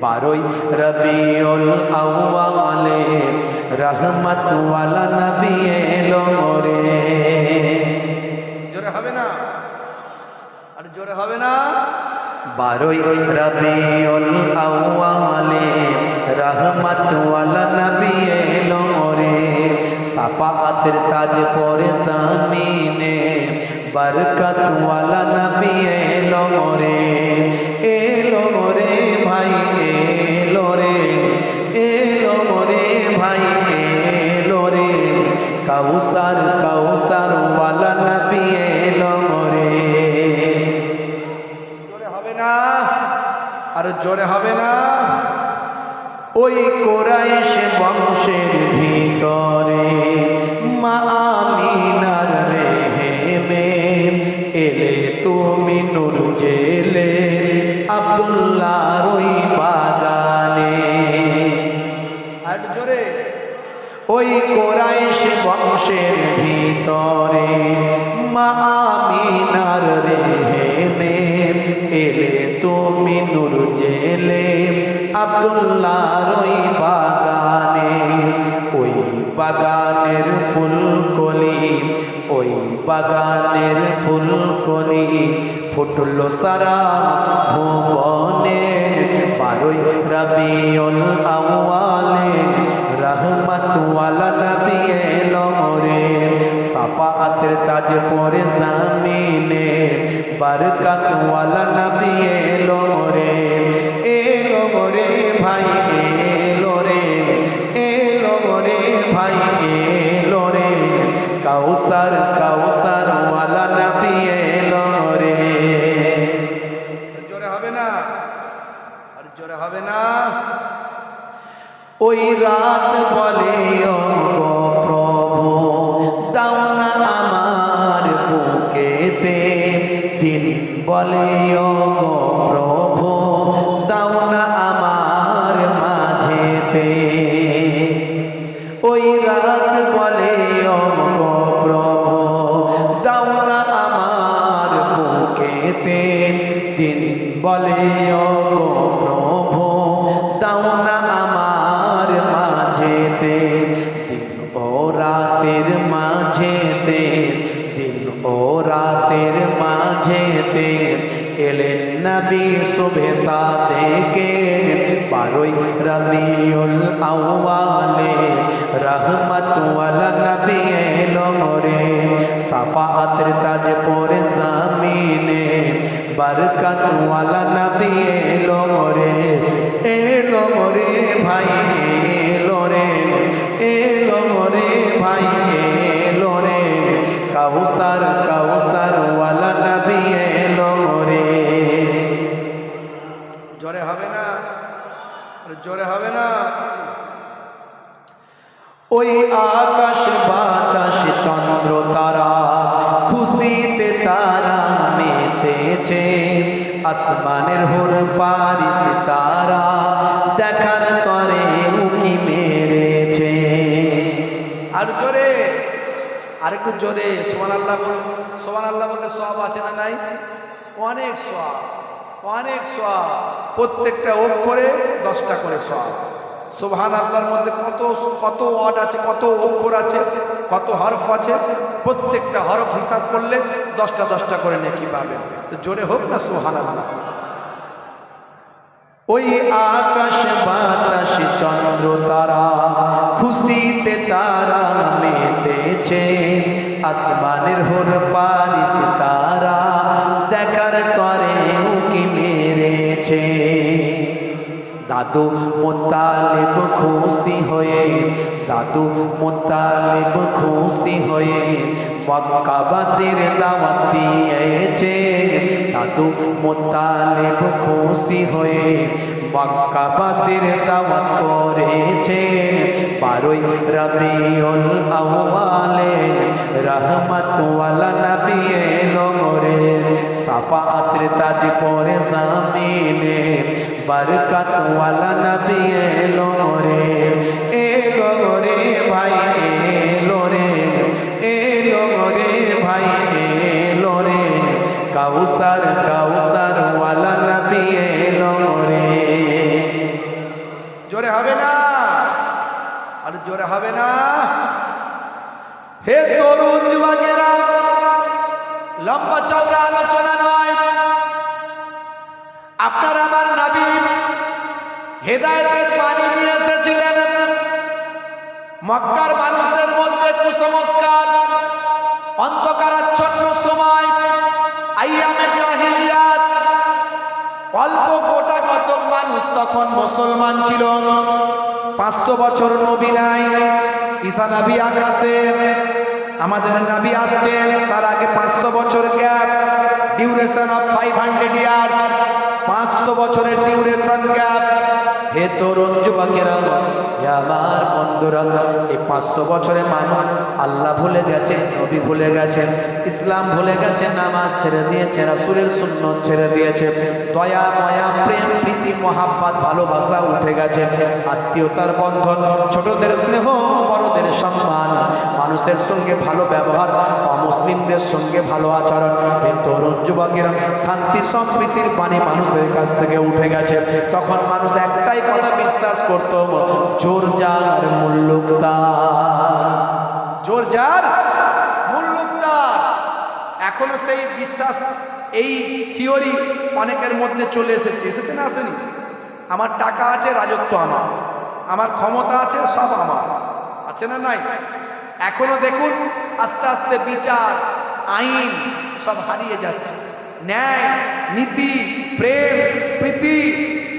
12 রবিউল আউয়ালে রহমত ওয়ালা নবী এলো রে। জোরে হবে না? আর জোরে হবে না? 12 রবিউল আউয়ালে রহমত ওয়ালা নবী এলো রে। সাফাতের তাজ পরে জমিনে বরকত ওয়ালা নবী এলো রে। এলো রে ভাই, এলো রে, এলো রে ভাই, এলো রে। কাউসার, কাউসার ওয়ালা নবী এলো রে। জোরে হবে না? আর জোরে হবে না? ওই কোরাইশ বংশের ভিতরে মা আমিনার রেহেমে এলে তুমি নূর জেলে আব্দুল্লাহর ওই বাগানে। আর জোরে। ওই কোরাইশ বংশের ভিতরে মা আমিনার রেহেমে এলে তুমি নূর জেলে আব্দুল্লাহর ওই বাগানে। ওই বাগানের ফুলকলি, ওই বাগানের ফুলকলি ফুটলো সারা ভুবনে। 12 রবিউল আউয়ালে রহমত ওয়ালা নবী এলো রে। সাফাতের তাজ পরে জমিনে বরকত ওয়ালা নবী এলো রে। এলো রে ভাই, এলো রে, এলো রে ভাই, এলো রে। কাউসার, কাউসার ওয়ালা নবী এলো রে। জোরে হবে না? আর জোরে হবে না? ওই রাত বলে ও গো প্রভু দাও না আমার বুকেতে। দিন বলে ও গো প্রভু দাও না আমার মাঝেতে। ওই রাত বলে ও গো প্রভু দাও না আমার বুকেতে। দিন বলে ও গো প্রভু দাও না আমার মাঝেতে। দিন ও রাতের মাঝেতে, দিন ও রাতের মাঝেতে এলেন নবী সুবহে সাদেকে। 12 রবিউল আউয়ালে রহমত ওয়ালা নবী এলো রে। সাফাতের তাজ পরে জমিনে বরকত ওয়ালা নবী এলো রে। এলো রে ভাই, এলো রে, এলো রে ভাই, এলো রে। কাউসার, কাউসার ওয়ালা নবী এলো রে। জোরে হবে না? জোরে হবে না? ওই আকাশ চন্দ্র তারা খুশিতে তারা মেতেছে, আসমানের হুর ফারিস তারা দেখার তরে উকি মেরেছে। আর জোরে, আরেকটু জোরে সুবহানাল্লাহ বল। সুবহানাল্লাহ বললে সওয়াব আছে না নাই? অনেক সওয়াব, অনেক সওয়াব। প্রত্যেকটা অক্ষরে 10টা করে সওয়াব। সুবহানাল্লাহর মধ্যে কত কত ওয়ার্ড আছে, কত অক্ষর আছে, কত হরফ আছে, প্রত্যেকটা হরফ হিসাব করলে 10টা 10টা করে নেকি পাবেন। তো জোরে হোক না সুবহানাল্লাহ। ওই আকাশ বাতাস চন্দ্র তারা খুশিতে তারা মেতেছে, আসমানের হুর ফারিস তারা দেখার তরে উকি মেরেছে। দাদু মুত্তালিব খুশি হয়ে, দাদু মুত্তালিব খুশি হয়ে মক্কাবাসীর দাওয়াত দিয়েছে। দাদু মুত্তালিব খুশি হয়ে মক্কাবাসীর দাওয়াত করেছে। 12ই রবিউল আউয়ালে রহমত ওয়ালা নবী এলো রে, সাফাতের তাজ পরে জামিনে বরকত ওয়ালা নবী এলো রে। এলো রে ভাই এলো রে, এলো রে ভাই এলো রে, কাউসার কাউসার ওয়ালা নবী এলো রে। জোরে হবে না? আর জোরে হবে না? হে তরুণ যুবকেরা, লম্বা চওড়া আলোচনা নয়, আপনার আমার নবী হেদায়েতের বাণী নিয়ে এসেছিলেন। মক্কার মানুষদের মধ্যে কুসংস্কার, অন্ধকারাচ্ছন্ন সময়, আইয়ামে জাহিলিয়াত, অল্প গোটা কত মানুষ তখন মুসলমান ছিল। 500 বছর নবী নাই, ঈসা নবী আকাশে, আমাদের নবী আসছেন, তার আগে 500 বছর গ্যাপ, ডিউরেশন অফ 500 ইয়ার্স, 500 বছরের ডিউরেশন গ্যাপ। হে তরুণ যুবকেরা, হে আমার বন্ধুরা, এই 500 বছরে মানুষ আল্লাহ ভুলে গেছে, নবী ভুলে গেছেন, ইসলাম ভুলে গেছে, নামাজ ছেড়ে দিয়েছে, রাসূলের সুন্নত ছেড়ে দিয়েছে, দয়া মায়া প্রেম প্রীতি মহাব্বত ভালোবাসা উঠে গেছে, আত্মীয়তার বন্ধন, ছোটদের স্নেহ বড়দের সম্মান, মানুষের সঙ্গে ভালো ব্যবহার, অমুসলিমদের সঙ্গে ভালো আচরণ। এই তরুণ যুবকেরা, শান্তি সম্প্রীতির বাণী মানুষের কাছ থেকে উঠে গেছে। তখন মানুষ একটাই কথা বিশ্বাস করত, জোর যার মুল্লুক তার, জোর যার মুল্লুক তার। এখনো সেই বিশ্বাস, এই থিওরি অনেকের মধ্যে চলে এসেছে। এসেছে না আসেনি? আমার টাকা আছে, রাজত্ব আমার, আমার ক্ষমতা আছে, সব আমার, আছে না নাই? এখনো দেখুন আস্তে আস্তে বিচার, আইন সব হারিয়ে যাচ্ছে। ন্যায়, নীতি, প্রেম, প্রীতি,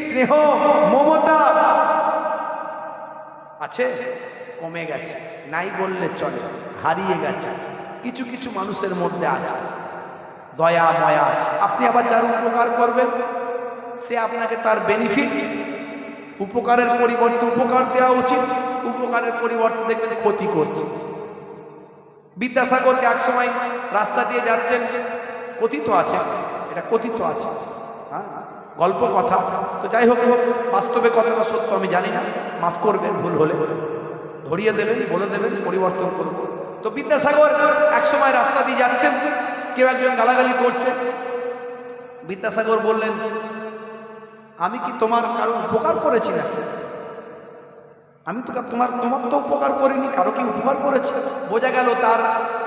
স্নেহ, মমতা আছে, কমে গেছে, নাই বললে চলে, হারিয়ে গেছে। কিছু কিছু মানুষের মধ্যে আছে দয়া ময়া। আপনি আবার যার উপকার করবেন, সে আপনাকে তার বেনিফিট, উপকারের পরিবর্তে উপকার দেওয়া উচিত, উপকারের পরিবর্তে দেখবেন ক্ষতি করছে। বিদ্যাসাগরকে একসময় রাস্তা দিয়ে যাচ্ছেন, কথিত আছে, এটা কথিত আছে, হ্যাঁ, গল্প কথা। তো যাই হোক, বাস্তবে কতটা সত্য আমি জানি না, মাফ করবেন, ভুল হলে ধরিয়ে দেবেন, বলে দেবেন, পরিবর্তন করব। তো বিদ্যাসাগর একসময় রাস্তা দিয়ে যাচ্ছেন, কেউ একজন গালাগালি করছে। বিদ্যাসাগর বললেন, আমি কি তোমার কারো উপকার করেছি না? আমি তো তোমার তো উপকার করিনি, কারো কি উপকার করেছে? বোঝা গেল তার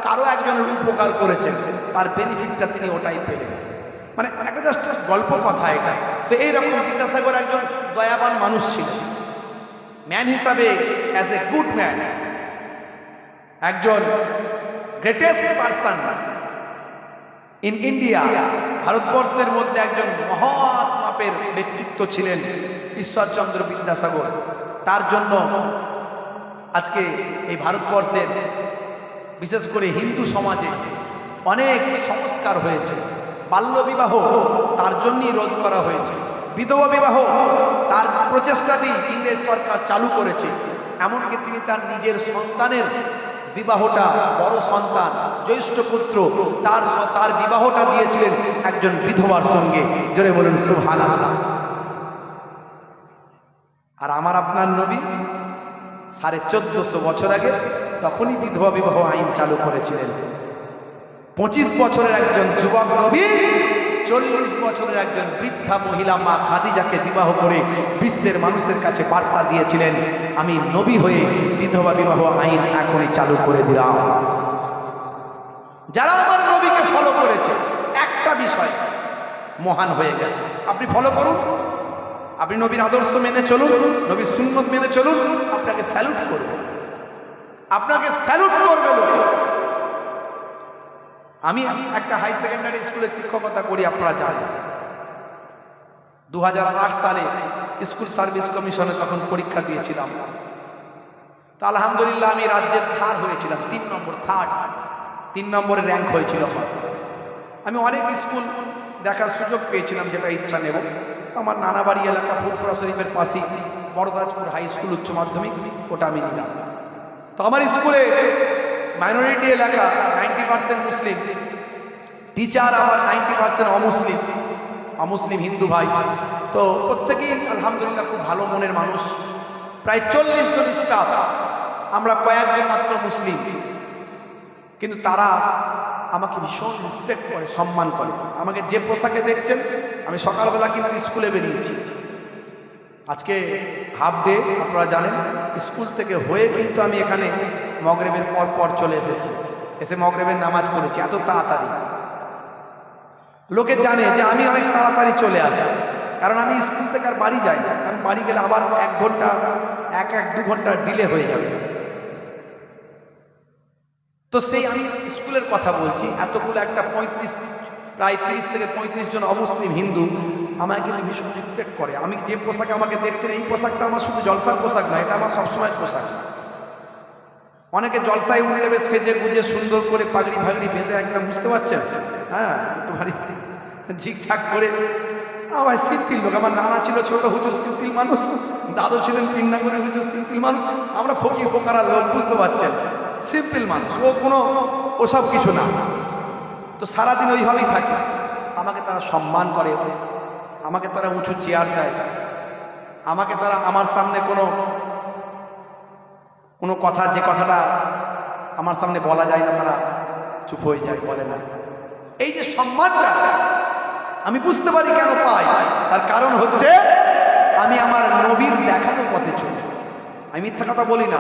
কারো একজনের উপকার করেছেন, তার বেনিফিটটা তিনি ওটাই পেলেন। মানে একটা জাস্ট গল্প কথা এটা। তো এইরকম বিদ্যাসাগর একজন দয়াবান মানুষ ছিলেন, ম্যান হিসাবে, অ্যাজ এ গুড ম্যান, একজন গ্রেটেস্ট পারসন ইন ইন্ডিয়া, ভারতবর্ষের মধ্যে একজন মহৎ মাপের ব্যক্তিত্ব ছিলেন ঈশ্বরচন্দ্র বিদ্যাসাগর। তার জন্য আজকে এই ভারতবর্ষের বিশেষ করে হিন্দু সমাজে অনেক সংস্কার হয়েছে। বাল্যবিবাহ তার জন্যই রোধ করা হয়েছে, বিধবা বিবাহ তার প্রচেষ্টাটি ইংরেজ সরকার চালু করেছে। এমনকি তিনি তার নিজের সন্তানের বিবাহটা বড় সন্তান জ্যৈষ্ঠ পুত্র তার বিবাহটা দিয়েছিলেন একজন বিধবার সঙ্গে। জোরে বলুন সুবহানাল্লাহ। আর আমার আপনার নবী 1450 বছর আগে তখনই বিধবা বিবাহ আইন চালু করেছিলেন। 25 বছরের একজন যুবক নবী 40 বছরের একজন বৃদ্ধা মহিলা মা খাদিজাকে বিবাহ করে বিশ্বের মানুষের কাছে বার্তা দিয়েছিলেন, আমি নবী হয়ে বিধবা বিবাহ আইন এখনই চালু করে দিলাম। যারা আমার নবীকে ফলো করেছে একটা বিষয় মহান হয়ে গেছে। আপনি ফলো করুন, আপনি নবীর আদর্শ মেনে চলুন, নবীর সুন্নত মেনে চলুন, আপনাকে স্যালুট করবে, আপনাকে স্যালুট করবে লোক। আমি একটা হাই সেকেন্ডারি স্কুলে শিক্ষকতা করি, আপনারা জানেন। 2008 সালে স্কুল সার্ভিস কমিশনে তখন পরীক্ষা দিয়েছিলাম। তা আলহামদুলিল্লাহ আমি রাজ্যের থার্ড হয়েছিলাম, 3 নম্বরের র্যাঙ্ক হয়েছিল। আমি অনেক স্কুল দেখার সুযোগ পেয়েছিলাম, যেটা ইচ্ছা নেব। আমার নানা বাড়ি এলাকা ফুরফুরা শরীফের পাশেই বড়দাজপুর হাই স্কুল উচ্চ মাধ্যমিক, ওটা আমি নিলাম। তো আমার স্কুলে মাইনরিটি এলাকা 90% মুসলিম, টিচার আমার 90% অমুসলিম হিন্দু ভাই। তো প্রত্যেকেই আলহামদুলিল্লাহ খুব ভালো মনের মানুষ। প্রায় 40 জন স্টাফ, আমরা কয়েকজন মাত্র মুসলিম, কিন্তু তারা আমাকে ভীষণ রেসপেক্ট করে, সম্মান করে। আমাকে যে পোশাকে দেখছেন, আমি সকালবেলা কিন্তু স্কুলে বেরিয়েছি। আজকে হাফ ডে, আপনারা জানেন। স্কুল থেকে হয়ে কিন্তু আমি এখানে মগরিবের পর চলে এসেছি, এসে মগরিবের নামাজ পড়েছি এত তাড়াতাড়ি। লোকে জানে যে আমি অনেক তাড়াতাড়ি চলে আসি, কারণ আমি স্কুল থেকে আর বাড়ি যাই না, কারণ বাড়ি গেলে আবার 1-2 ঘন্টা ডিলে হয়ে যাবে। তো সেই আমি স্কুলের কথা বলছি, এতগুলো একটা প্রায় 30 থেকে 35 জন অমুসলিম হিন্দু আমাকে কিন্তু ভীষণ রেসপেক্ট করে। আমি যে পোশাকে আমাকে দেখছেন, এই পোশাকটা আমার শুধু জলসার পোশাক নয়, এটা আমার সবসময়ের পোশাক। অনেকে জলসায় উঠলে সেজে গুজে সুন্দর করে পাগড়ি ফাগড়ি বেঁধে একদম, বুঝতে পারছেন, হ্যাঁ, একটু ভারী ঝিকঝাক করে। আমার সিম্পিল লোক, আমার নানা ছিল ছোট হুজুর, সিম্পিল মানুষ, দাদু ছিলেন পিন্নাগরে হুজুর, সিম্পিল মানুষ। আমরা ফকির ফোকারা লোক, বুঝতে পারছেন, সিম্পল মানুষ, ও কোনো ওসব কিছু না। তো সারাদিন ওইভাবেই থাকে। আমাকে তারা সম্মান করে, আমাকে তারা উঁচু চেয়ার দেয়, আমাকে তারা আমার সামনে কোনো কথা, যে কথাটা আমার সামনে বলা যায় না, তারা চুপ হয়ে যায়, বলে না। এই যে সম্মানটা আমি বুঝতে পারি কেন পাই, তার কারণ হচ্ছে আমি আমার নবীর দেখানো পথে চলি। আমি মিথ্যা কথা বলি না।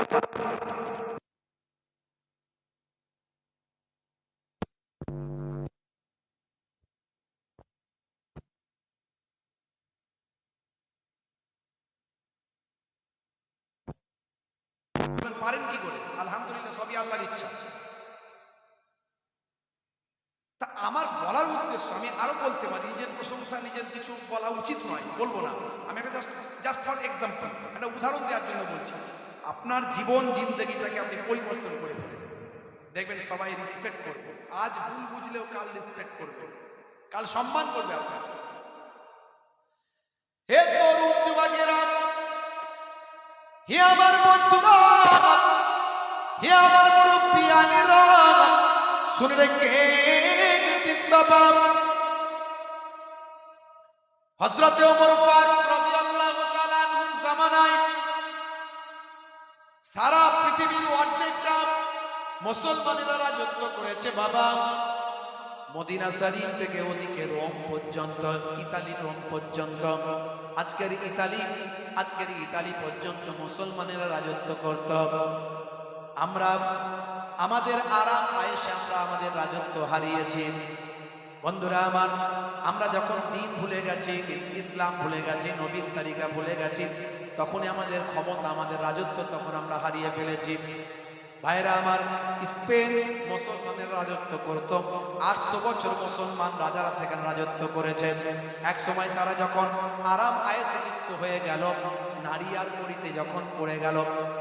পারেন কি করে? আলহামদুলিল্লাহ, সবই আল্লাহর ইচ্ছা। তা আমার বলার উদ্দেশ্য, আমি আরো বলতে পারি, নিজের প্রশংসা, নিজের কিছু বলা উচিত নয়, বলবো না। আমি একটা জাস্ট ফর এক্সাম্পল, একটা উদাহরণ দেওয়ার জন্য বলছি। আপনার জীবন জিন্দগিটাকে আপনি পরিবর্তন করে ফেলেন, দেখবেন সবাই রেসপেক্ট করবে। আজ ভুল বুঝলেও কাল রেসপেক্ট করবে, কাল সম্মান করবে আপনার। হে তরুণ যুবকেরা, হে আমার বন্ধুরা, হে আমার মুরব্বিয়ানেরা, শুনে রেখে বাবা, হযরতে ওমর ফারুক রাদিয়াল্লাহু তাআলা আনহুর জামানায় সারা পৃথিবীর অর্ধেকটা মুসলমানেরা রাজত্ব করেছে বাবা। মদিনা শরীফ থেকে ওদিকে রোম পর্যন্ত, ইতালি রোম পর্যন্ত, আজকের ইতালি পর্যন্ত মুসলমানেরা রাজত্ব করত। আমরা আমাদের আরাম আয়েশে আমরা আমাদের রাজত্ব হারিয়েছি। বন্ধুরা আমার, আমরা যখন দিন ভুলে গেছি, ইসলাম ভুলে গেছি, নবীর তরিকা ভুলে গেছি, তখনই আমাদের ক্ষমতা, আমাদের রাজত্ব তখন আমরা হারিয়ে ফেলেছি। ভাইরা আমার, স্পেন মুসলমানের রাজত্ব করত। 800 বছর মুসলমান রাজারা সেখানে রাজত্ব করেছেন। এক সময় তারা যখন আরাম আয়েশে লিপ্ত হয়ে গেল, নারী আর করিতে যখন পড়ে গেল,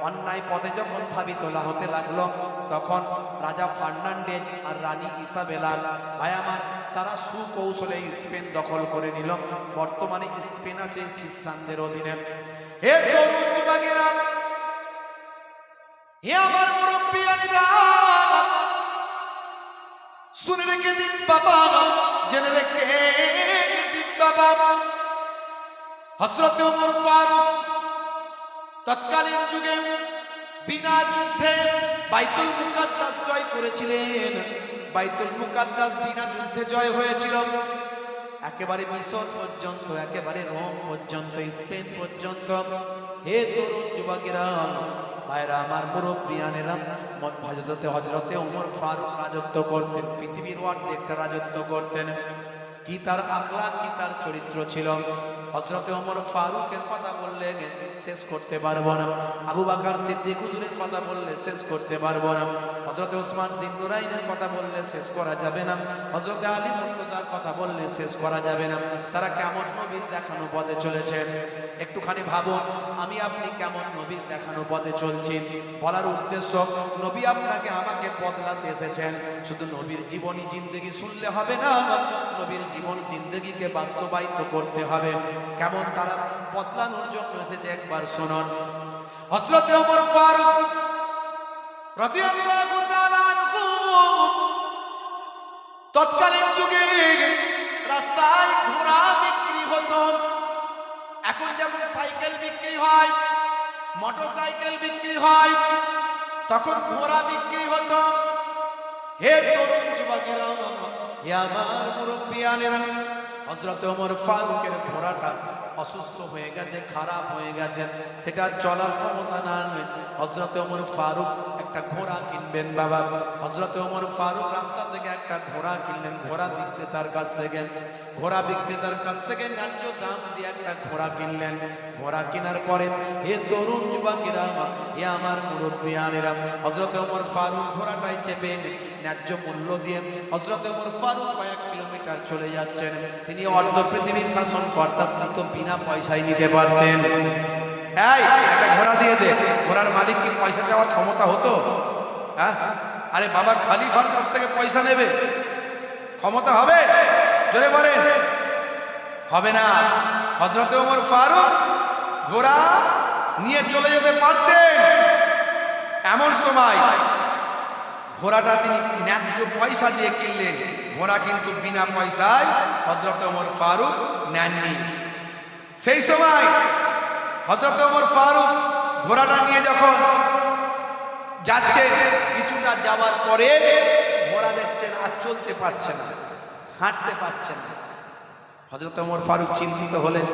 অন্যায় পথে যখন ধাবিতলা হতে লাগলো, তখন রাজা ফার্নান্ডেজ আর রানী ইসাবেলা, ভাই আমার, তারা সুকৌশলে স্পেন দখল করে নিল। বর্তমানে স্পেন আছে খ্রিস্টানদের অধীনে। হে তরুণ যুবকেরা, হে আমার মুরব্বিয়ানেরা, শুনে রেখে দিন বাবা, জেনে রেখে দিন বাবা, হযরত ওমর ফারুক তৎকালীন যুগে বিনা যুদ্ধে বাইতুল মুকাদ্দাস জয় করেছিলেন। বাইতুল মুকাদ্দাস বিনা যুদ্ধে জয় হয়েছিল। একেবারে মিশর পর্যন্ত, একেবারে রোম পর্যন্ত, স্পেন পর্যন্ত। হে তরুণ যুবকেরা, ভাইরা আমার, মুরব্বিয়ানেরা, হযরতে ওমর ফারুক রাজত্ব করতেন, পৃথিবীর অর্ধেকটা রাজত্ব করতেন। কি তার আখলাক, কি তার চরিত্র ছিল! হযরতে ওমর ফারুকের কথা বললে শেষ করতে পারবো না। আবু বকর সিদ্দিক হুজুরের কথা বললে শেষ করতে পারবো না। হযরতে ওসমান জিন্নুরাইনের কথা বললে শেষ করা যাবে না। হযরতে আলী মুর্তজার কথা বললে শেষ করা যাবে না। তারা কেমন নবীর দেখানো পথে চলেছেন একটুখানি ভাবুন। আমি আপনি কেমন নবীর দেখানো পথে চলছি? বলার উদ্দেশ্য, নবী আপনাকে আমাকে বদলাতে এসেছেন। শুধু নবীর জীবনী জিন্দেগি শুনলে হবে না, নবীর জীবন জিন্দেগিকে বাস্তবায়িত করতে হবে। কেমন তারা বদলানোর জন্য এসেছে একবার শুনুন। হযরতে ওমর ফারুক রাদিয়াল্লাহু তাআলা আনহু তৎকালীন যুগে রাস্তায় ঘোড়া বিক্রি হতো। এখন যেমন সাইকেল বিক্রি হয়, মোটরসাইকেল বিক্রি হয়, তখন ঘোড়া বিক্রি হতো। হে তরুণ যুবকেরা, হে আমার মুরব্বিয়ানেরা, হযরত ওমর ফারুকের ঘোড়াটা অসুস্থ হয়ে গেছে, খারাপ হয়ে গেছে, সেটা চলার ক্ষমতা নাই। হযরত ওমর ফারুক একটা ঘোড়া কিনবেন বাবা। হযরত ওমর ফারুক রাস্তা থেকে একটা ঘোড়া কিনলেন, ঘোড়া বিক্রেতার কাছ থেকে। ঘোড়া বিক্রেতার কাছ থেকে ন্যায্য দাম দিয়ে একটা ঘোড়া কিনলেন। ঘোড়া কেনার পরে হে তরুণ যুবকেরা, হে আমার মুরব্বিয়ানেরা, হযরত ওমর ফারুক ঘোড়াটায় চেপে ন্যায্য মূল্য দিয়ে হযরত ওমর ফারুক কয়েক কিলোমিটার চলে যাচ্ছেন। তিনি অর্ধ পৃথিবীর শাসনকর্তা, তিনি তো বিনা পয়সায় নিতে পারতেন। এই একটা ঘোড়া দিয়ে দে। ঘোড়ার মালিক কি পয়সা চাওয়ার ক্ষমতা হতো? হ্যাঁ, আরে বাবা, খলিফার কাছ থেকে পয়সা নেবে ক্ষমতা হবে? জোরে বলেন, হবে না। হযরত ওমর ফারুক ঘোড়া নিয়ে চলে যেতে পারতেন। এমন সময় ঘোড়াটা তিনি ন্যায্য পয়সা দিয়ে কিনলেন। ঘোড়া কিন্তু বিনা পয়সায় হযরত ওমর ফারুক নেননি। সেই সময় হযরত ওমর ফারুক ঘোড়াটা নিয়ে যখন যাচ্ছে, কিছুটা যাওয়ার পরে ঘোড়া দেখছেন আর চলতে পারছে না, হাঁটতে পারছে না। হযরত ওমর ফারুক চিন্তিত হলেন,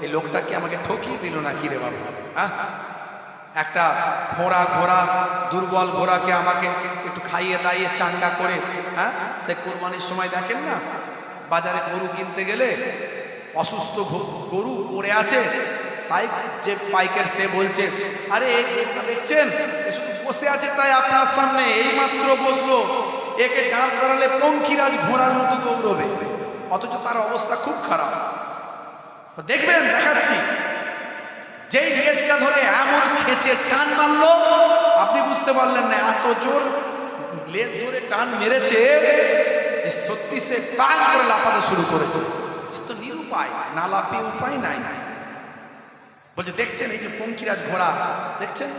এই লোকটা কি আমাকে ঠকিয়ে দিল না কি রে বাবা? হ্যাঁ, একটা ঘোড়া দুর্বল ঘোড়াকে আমাকে একটু খাইয়ে দাইয়ে চাঙ্গা করে, হ্যাঁ, সে কোরবানির সময় দেখেন না বাজারে গরু কিনতে গেলে অসুস্থ গরু পড়ে আছে, তাই যে পাইকার সে বলছে, আরে এই গরুটা দেখছেন শুধু বসে আছে, তাই আপনার সামনে এই মাত্র বসলো, একে ডাল করালে পঙ্খিরাজ ঘোড়ার মতো দৌড়বে, অথচ তার অবস্থা খুব খারাপ। দেখবেন, দেখাচ্ছি, যেই লেজটা ধরে এমন খেচে টান মারলো, আপনি বুঝতে পারলেন না এত জোর লেজ ধরে টান মেরেছে, সত্যি সে টান করে লাফাতে শুরু করেছে। সে তো নিরুপায়, না লাফিয়ে উপায় নাই। বলছে, দেখছেন এই যে পঙ্খিরাজ ঘোড়া দেখছেন,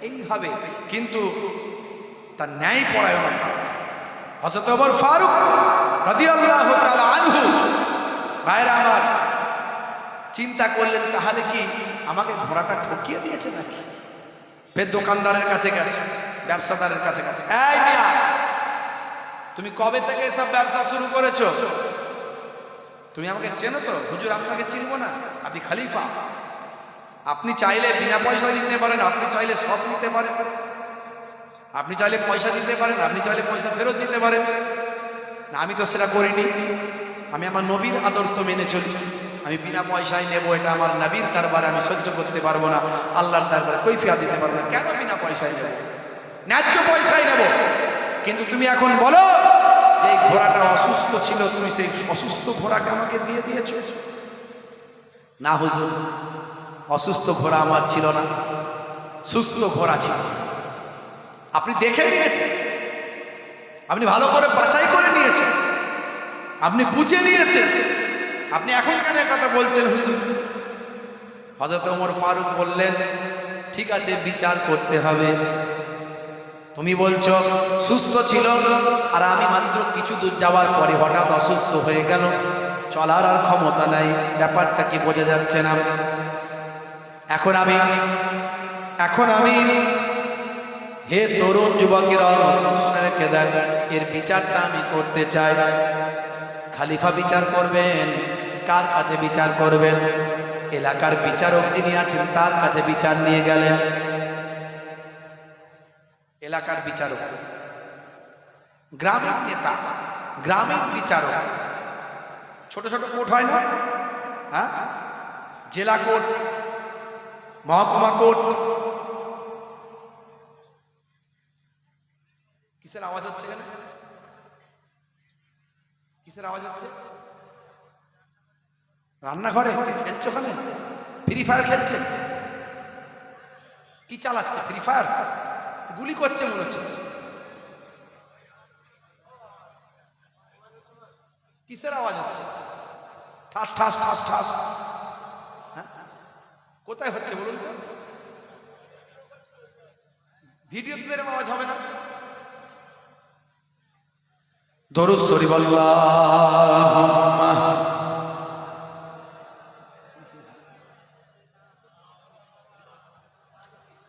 এইভাবে কিন্তু তার ন্যায় পরায়ণ হযরত ওমর ফারুক রাদিয়াল্লাহু তাআলা আনহু, ভাইরা আমার, চিন্তা করলেন তাহলে কি আমাকে ঘোড়াটা ঠকিয়ে দিয়েছে নাকি? ফের দোকানদারের কাছে গেছে, ব্যবসাদারের কাছে গেছে, এই মিয়া, তুমি কবে থেকে এসব ব্যবসা শুরু করেছো? তুমি আমাকে চেনো তো? হুজুর, আপনাকে চিনবো না, আপনি খলিফা, আপনি চাইলে বিনা পয়সায় নিতে পারেন, আপনি চাইলে সব নিতে পারেন, আপনি চাইলে পয়সা দিতে পারেন, আপনি চাইলে পয়সা ফেরত দিতে পারেন। না, আমি তো সেটা করিনি, আমি আমার নবীর আদর্শ মেনে চলি, আমি বিনা পয়সায় নেব, এটা আমার নবীর দরবারে আমি সহ্য করতে পারবো না, আল্লাহর দরবারে কৈফিয়ত দিতে পারবো না। কেন বিনা পয়সায় নেব? ন্যায্য পয়সায় নেব। কিন্তু তুমি এখন বলো যে এই ঘোড়াটা অসুস্থ ছিল, তুমি সেই অসুস্থ ঘোড়াকে আমাকে দিয়ে দিয়েছো। না হুজুর, অসুস্থ ঘোড়া আমার ছিল না, সুস্থ ঘোড়া ছিল। আপনি দেখে নিয়েছেন, আপনি ভালো করে বাছাই করে নিয়েছেন, আপনি বুঝে নিয়েছেন, আপনি এখন কেন কথা বলছেন হুজুর? হযরত ওমর ফারুক বললেন, ঠিক আছে, বিচার করতে হবে, তুমি বলছো সুস্থ ছিল, আর আমি মাত্র কিছু দূর যাওয়ার পরে হঠাৎ অসুস্থ হয়ে গেল, চলার আর ক্ষমতা নাই। ব্যাপারটা কি বোঝা যাচ্ছে না? এখন আমি হে তরুণ যুবকেরা, শুনে রেখে দেন, এর বিচারটা আমি করতে চাই। খলিফা বিচার করবেন, কার কাছে বিচার করবেন? এলাকার বিচারক যিনি আছেন তার কাছে বিচার নিয়ে গেলেন। এলাকার বিচারক, গ্রামের নেতা, গ্রামের বিচারক। ছোট ছোট কোর্ট হয় না? হ্যাঁ, জেলা কোর্ট, মহকুমা কোর্ট। কিসের আওয়াজ হচ্ছে এখানে? কিসের আওয়াজ হচ্ছে? রান্নাঘরে খেলছে, ওখানে ফ্রি ফায়ার খেলছে। কি চালাচ্ছে? ফ্রি ফায়ার গুলি করছে মনে হচ্ছে। কিসের আওয়াজ হচ্ছে? ঠাস ঠাস ঠাস ঠাস। কোথায় হচ্ছে বলুন তো? ভিডিওতে এরকম আওয়াজ হবে না? দরুদ শরীফ আল্লাহুম্মা।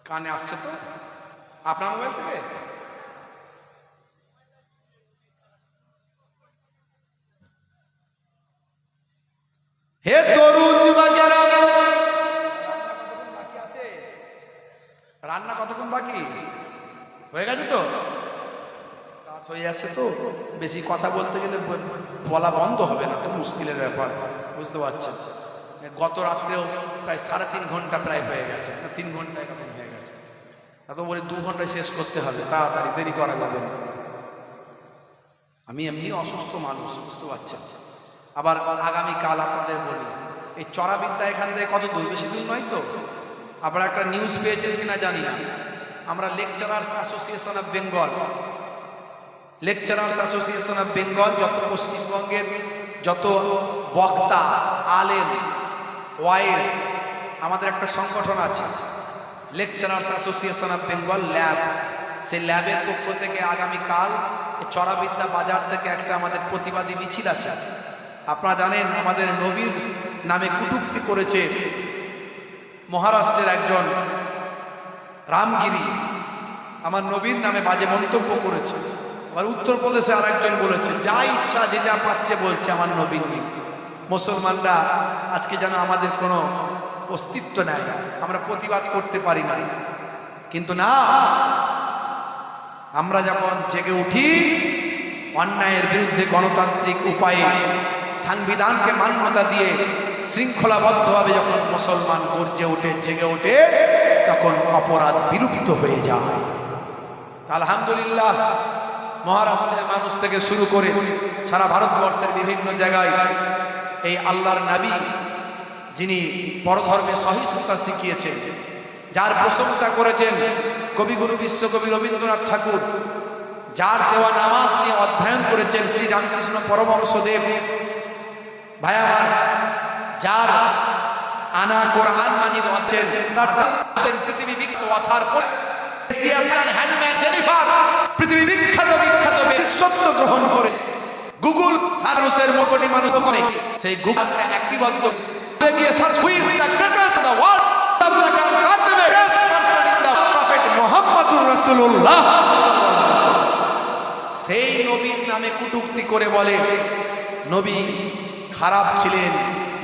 কানে আসছে তো আপনার মোবাইল থেকে? হে তরুণ যুবকেরা, রান্না কতক্ষণ বাকি? হয়ে গেছে তো? কাজ হয়ে যাচ্ছে তো, বেশি কথা বলতে গেলে বলা বন্ধ হবে না তো, মুশকিলের ব্যাপার, বুঝতে পারছেন? গত রাত্রেও প্রায় 3.5 ঘন্টা প্রায় হয়ে গেছে, 3 ঘন্টা এরকম হয়ে গেছে। এত বলে 2 ঘন্টায় শেষ করতে হবে, তাড়াতাড়ি, দেরি করা যাবে না। আমি এমনি অসুস্থ মানুষ, বুঝতে পারছেন? আবার আগামীকাল আপনাদের বলি, এই চড়াবিদ্যা এখান থেকে কত দূর? বেশি দূর নয় তো? আপনারা একটা নিউজ পেয়েছেন কিনা জানি না, আমরা lecturers association of Bengal, lecturers association of Bengal, যত পশ্চিমবঙ্গের যত বক্তা, আলেম, ওয়াইজ, আমাদের একটা সংগঠন আছে lecturers association of Bengal lab. সেই ল্যাবের পক্ষ থেকে আগামীকাল চড়াবিদ্যা বাজার থেকে একটা আমাদের প্রতিবাদী মিছিল আছে। আপনারা জানেন আমাদের নবীর নামে কটূক্তি করেছে মহারাষ্ট্রের একজন রামগিরি, আমার নবীর নামে বাজে মন্তব্য করেছে। আবার উত্তরপ্রদেশে আর একজন বলেছে, যা ইচ্ছা যে যা পাচ্ছে বলছে আমার নবীর নিয়ে। মুসলমানরা আজকে যেন আমাদের কোনো অস্তিত্ব নেই, আমরা প্রতিবাদ করতে পারি না। কিন্তু না, আমরা যখন জেগে উঠি অন্যায়ের বিরুদ্ধে গণতান্ত্রিক উপায়ে সংবিধানকে মান্যতা দিয়ে শৃঙ্খলাবদ্ধভাবে যখন মুসলমান গর্জে ওঠে, জেগে ওঠে, তখন অপরাধ বিলুপ্ত হয়ে যায়। আলহামদুলিল্লাহ, মহারাষ্ট্রের মানুষ থেকে শুরু করে সারা ভারতবর্ষের বিভিন্ন জায়গায় এই আল্লাহর নবী, যিনি পরধর্মে সহিষ্ণুতা শিখিয়েছেন, যার প্রশংসা করেছেন কবিগুরু বিশ্বকবি রবীন্দ্রনাথ ঠাকুর, যার দেওয়া নামাজ নিয়ে অধ্যয়ন করেছেন শ্রী রামকৃষ্ণ পরমহংসদেব, ভাই আমার, যার আনা কোরআন মাজিদ আছেন, তার পৃথিবী বিখ্যাত অথার পৃথিবী বিখ্যাত বিশ্বত্ব গ্রহণ করে গুগল সার্ভিসের মোটামুটি মানুষ করে সেই গুগলটা একটিবদ্ধ গিয়ে search who is the greatest in the world, আপনারা can search the best person in the prophet মুহাম্মদুর রাসূলুল্লাহ। সেই নবীর নামে কটূক্তি করে বলে নবী খারাপ ছিলেন,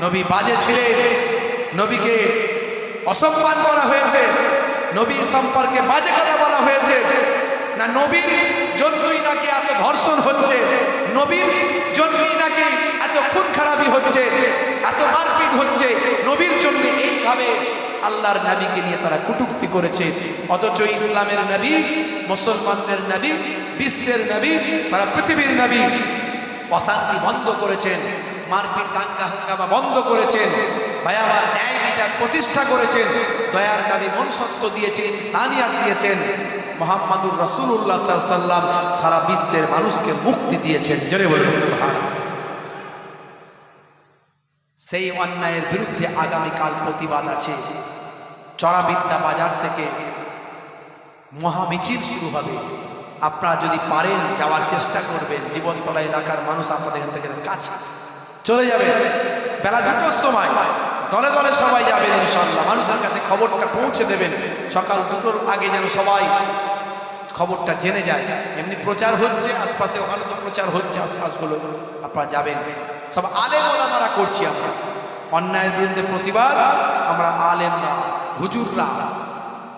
নবী বাজে ছিলেন, নবীকে অসম্মান করা হয়েছে, নবীর সম্পর্কে বাজে কথা বলা হয়েছে। না, নবীর জন্যই নাকি এত ধর্ষণ হচ্ছে, নবীর জন্যই নাকি এত খুন খারাপি হচ্ছে, এত মারপিট হচ্ছে, নবীর জন্য এইভাবে আল্লাহর নবীকে নিয়ে তারা কটূক্তি করেছে। অথচ ইসলামের নবী, মুসলমানদের নবী, বিশ্বের নবী, সারা পৃথিবীর নবী অশান্তি বন্ধ করেছেন, মারপিট দাঙ্গা হাঙ্গামা বন্ধ করেছেন, ভাই আমার ন্যায় বিচার প্রতিষ্ঠা করেছেন, দয়ার নবী মনুষ্যত্ব দিয়েছেন, ইনসানিয়াত দিয়েছেন, মুহাম্মাদুর রাসূলুল্লাহ সাল্লাল্লাহু আলাইহি ওয়াসাল্লাম সারা বিশ্বের মানুষকে মুক্তি দিয়েছেন। জোরে বলুন সুবহানাল্লাহ। সেই অন্যায়ের বিরুদ্ধে আগামীকাল প্রতিবাদ আছে। চড়াবিদ্যা বাজার থেকে মহামিছিল শুরু হবে। আপনারা যদি পারেন যাওয়ার চেষ্টা করবেন। জীবনতলা এলাকার মানুষ আপনাদের এখান থেকে কাছে চলে যাবে। বেলা 2টার সময় দলে দলে সবাই যাবেন ইনশাআল্লাহ। মানুষের কাছে খবরটা পৌঁছে দেবেন। সকাল 2টোর আগে যেন সবাই খবরটা জেনে যায়। এমনি প্রচার হচ্ছে আশপাশে, ওখানে তো প্রচার হচ্ছে আশপাশগুলো, আপনারা যাবেন। সব আলেম ওলামারা করছি আমরা অন্যায়ের বিরুদ্ধে প্রতিবাদ। আমরা আলেমরা, হুজুররা,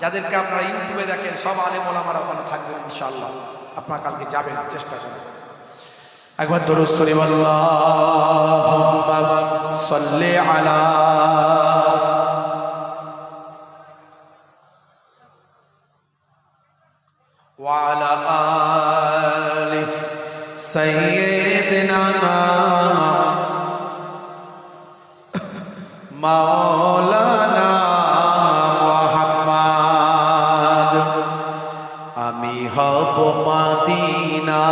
যাদেরকে আপনারা ইউটিউবে দেখেন, সব আলেম ওলামারা ওখানে থাকবেন ইনশাআল্লাহ। আপনারা কালকে যাবেন, চেষ্টা করবেন। একবার দরুদ শরীফ আল্লাহুম্মা সাল্লি আলা ওয়া আলা আলি সাইয়্যিদিনা মাওলানা মুহাম্মদ। আমি হব মদিনা